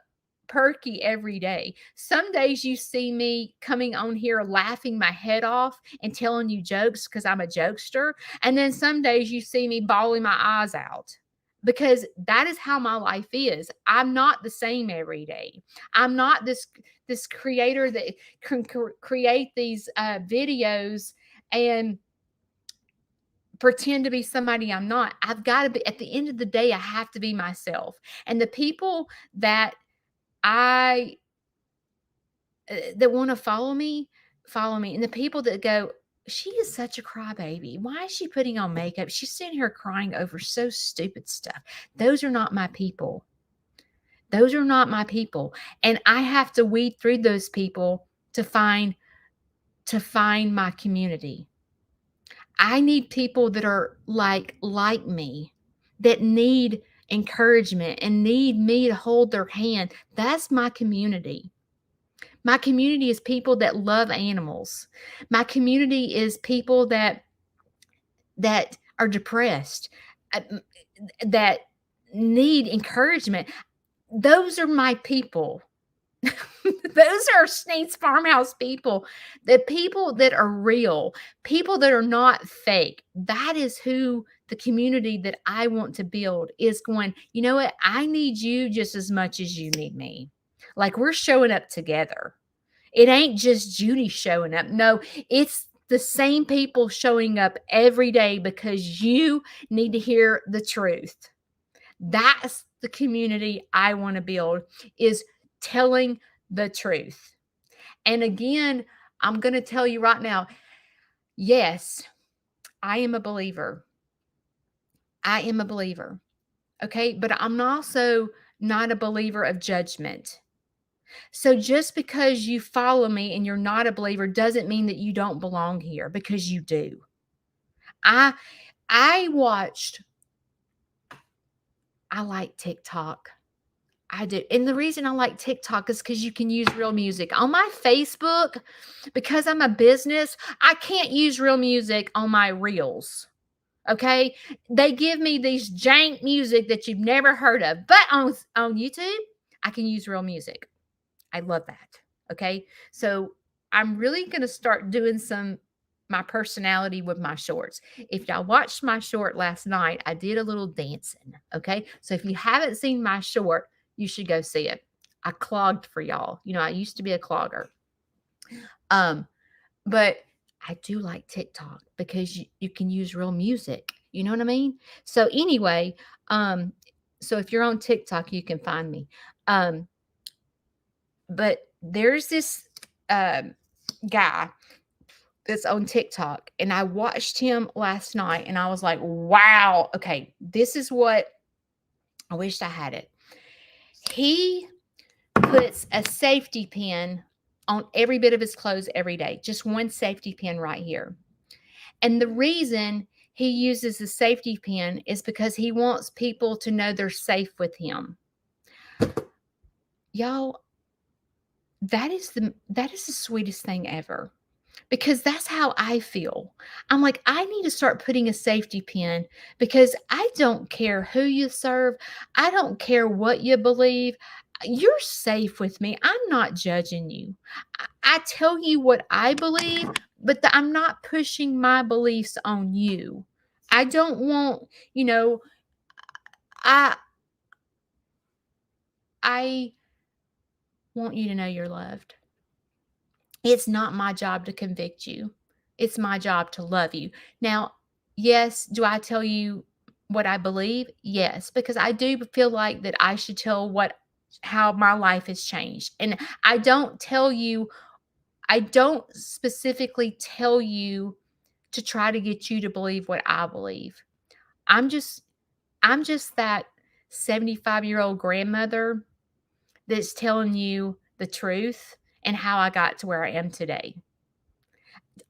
perky every day. Some days you see me coming on here laughing my head off and telling you jokes because I'm a jokester. And then some days you see me bawling my eyes out because that is how my life is. I'm not the same every day. I'm not this creator that can create these videos and pretend to be somebody I'm not. I've got to be, at the end of the day, I have to be myself. And the people that I that want to follow me. And the people that go, she is such a crybaby. Why is she putting on makeup? She's sitting here crying over so stupid stuff. Those are not my people. Those are not my people. And I have to weed through those people to find my community. I need people that are like me, that need encouragement and need me to hold their hand. That's my community. My community is people that love animals. My community is people that are depressed, uh, that need encouragement. Those are my people. Those are Sneed's Farmhouse people, the people that are real, people that are not fake. That is who the community that I want to build is going, you know what? I need you just as much as you need me. Like we're showing up together. It ain't just Judy showing up. No, it's the same people showing up every day because you need to hear the truth. That's the community I want to build, is telling the truth. And again, I'm going to tell you right now, yes, I am a believer. I am a believer. Okay. But I'm also not a believer of judgment. So just because you follow me and you're not a believer doesn't mean that you don't belong here, because you do. I watched, I like TikTok. I do. And the reason I like TikTok is because you can use real music. On my Facebook, because I'm a business, I can't use real music on my reels. Okay. They give me these jank music that you've never heard of. But on YouTube, I can use real music. I love that. Okay. So I'm really going to start doing my personality with my shorts. If y'all watched my short last night, I did a little dancing. Okay. So if you haven't seen my short, you should go see it. I clogged for y'all. You know, I used to be a clogger. But I do like TikTok because you can use real music. You know what I mean? So anyway, so if you're on TikTok, you can find me. But there's this guy that's on TikTok, and I watched him last night, and I was like, wow, okay, this is what I wished I had it. He puts a safety pin on every bit of his clothes every day, just one safety pin right here. And the reason he uses the safety pin is because he wants people to know they're safe with him. Y'all, that is the sweetest thing ever, because that's how I feel. I'm like, I need to start putting a safety pin, because I don't care who you serve. I don't care what you believe. You're safe with me. I'm not judging you. I tell you what I believe, but I'm not pushing my beliefs on you. I don't want, I I want you to know you're loved. It's not my job to convict you. It's my job to love you. Now, yes, do I tell you what I believe? Yes, because I do feel like that I should tell how my life has changed. And I don't specifically tell you to try to get you to believe what I believe. I'm just that 75-year-old grandmother that's telling you the truth and how I got to where I am today.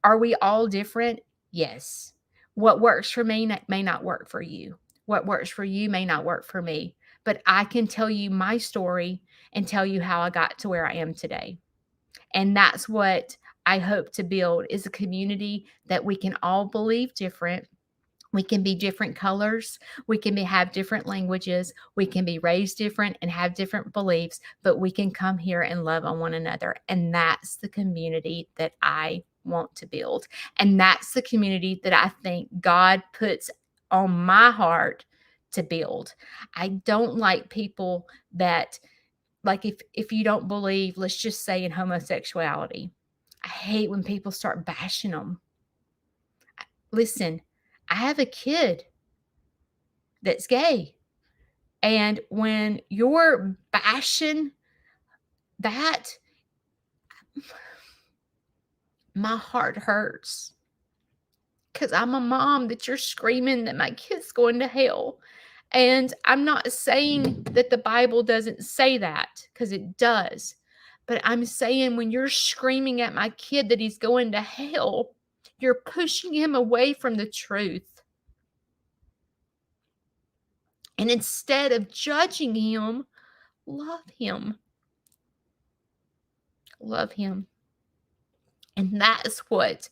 Are we all different? Yes. What works for me may not work for you. What works for you may not work for me. But I can tell you my story and tell you how I got to where I am today. And that's what I hope to build, is a community that we can all believe different. We can be different colors. We can have different languages. We can be raised different and have different beliefs, but we can come here and love on one another. And that's the community that I want to build. And that's the community that I think God puts on my heart to build. I don't like people that, like, if you don't believe, let's just say, in homosexuality, I hate when people start bashing them. Listen, I have a kid that's gay. And when you're bashing that, my heart hurts because I'm a mom that you're screaming that my kid's going to hell. And I'm not saying that the Bible doesn't say that, because it does. But I'm saying when you're screaming at my kid that he's going to hell, you're pushing him away from the truth. And instead of judging him, love him. Love him. And that's what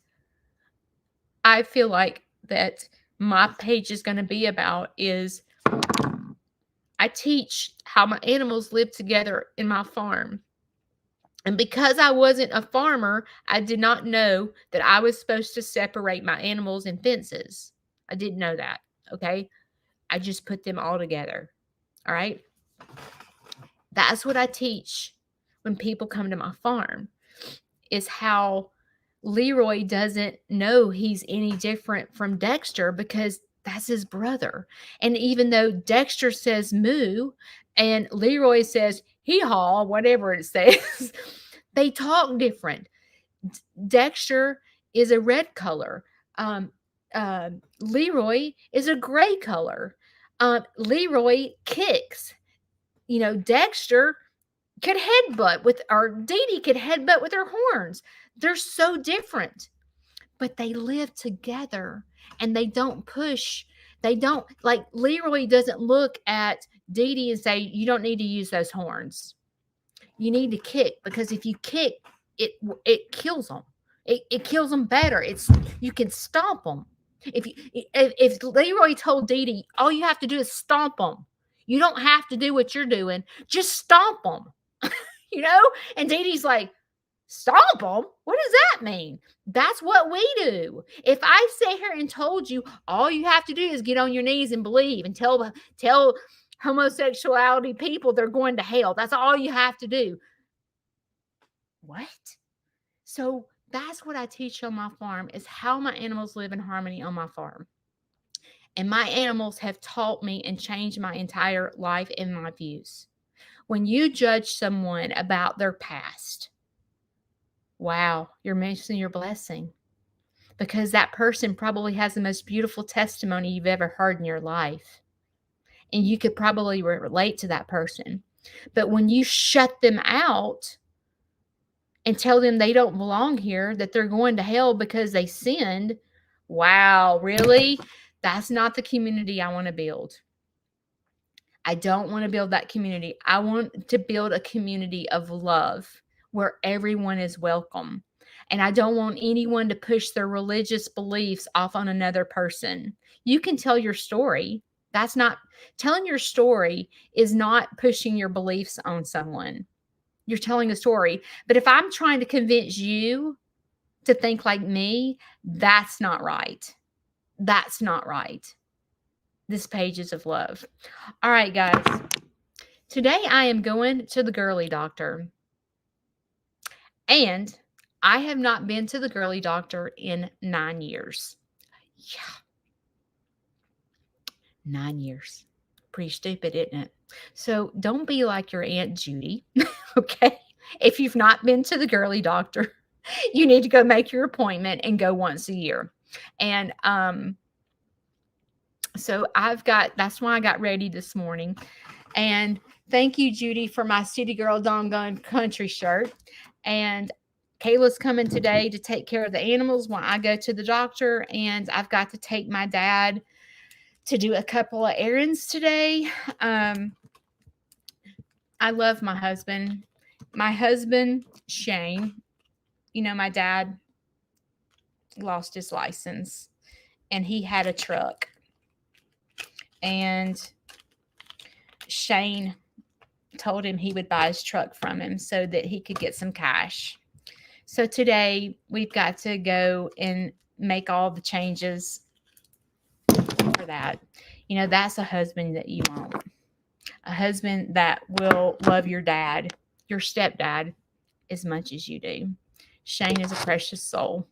I feel like that my page is going to be about. Is I teach how my animals live together in my farm. And because I wasn't a farmer, I did not know that I was supposed to separate my animals in fences. I didn't know that. Okay. I just put them all together. All right. That's what I teach when people come to my farm, is how Leroy doesn't know he's any different from Dexter because that's his brother. And even though Dexter says moo and Leroy says hee haw, whatever it says, they talk different. Dexter is a red color. Leroy is a gray color. Leroy kicks. Dexter could headbutt with, or Dee Dee could headbutt with her horns. They're so different, but they live together and they don't push. They don't, like, Leroy doesn't look at Dee Dee and say, you don't need to use those horns. You need to kick, because if you kick, it kills them. It kills them better. You can stomp them. If Leroy told Dee Dee, all you have to do is stomp them. You don't have to do what you're doing. Just stomp them. And Dee Dee's like, stomp them? What does that mean? That's what we do. If I sit here and told you all you have to do is get on your knees and believe and tell homosexuality people they're going to hell, that's all you have to do. What? So that's what I teach on my farm, is how my animals live in harmony on my farm. And my animals have taught me and changed my entire life and my views. When you judge someone about their past, wow, you're missing your blessing, because that person probably has the most beautiful testimony you've ever heard in your life. And you could probably relate to that person. But when you shut them out and tell them they don't belong here, that they're going to hell because they sinned, wow, really? That's not the community I want to build. I don't want to build that community. I want to build a community of love where everyone is welcome. And I don't want anyone to push their religious beliefs off on another person. You can tell your story. That's not, telling your story is not pushing your beliefs on someone. You're telling a story. But if I'm trying to convince you to think like me, that's not right. That's not right. This page is of love. All right, guys. Today I am going to the girly doctor. And I have not been to the girly doctor in 9 years. Yeah. 9 years. Pretty stupid, isn't it? So don't be like your Aunt Judy, okay? If you've not been to the girly doctor, you need to go make your appointment and go once a year. And so that's why I got ready this morning. And thank you, Judy, for my City Girl Doggone Country shirt. And Kayla's coming today to take care of the animals while I go to the doctor. And I've got to take my dad to do a couple of errands today. I love my husband. My husband, Shane, my dad lost his license. and he had a truck. And Shane told him he would buy his truck from him so that he could get some cash. So today we've got to go and make all the changes for that. That's a husband that you want. A husband that will love your dad, your stepdad, as much as you do. Shane is a precious soul,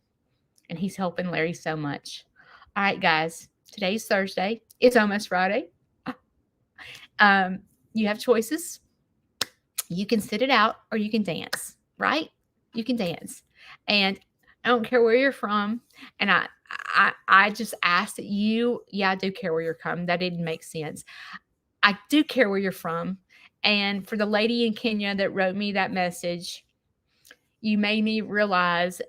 and he's helping Larry so much. All right, guys, today's Thursday. It's almost Friday. You have choices. You can sit it out or you can dance, right? You can dance. And I don't care where you're from. And I just ask that I do care where you're from. That didn't make sense. I do care where you're from. And for the lady in Kenya that wrote me that message, you made me realize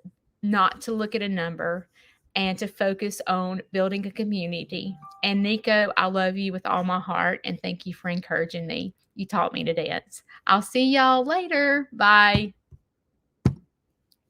not to look at a number and to focus on building a community. And Nico, I love you with all my heart, and thank you for encouraging me. You taught me to dance. I'll see y'all later. Bye.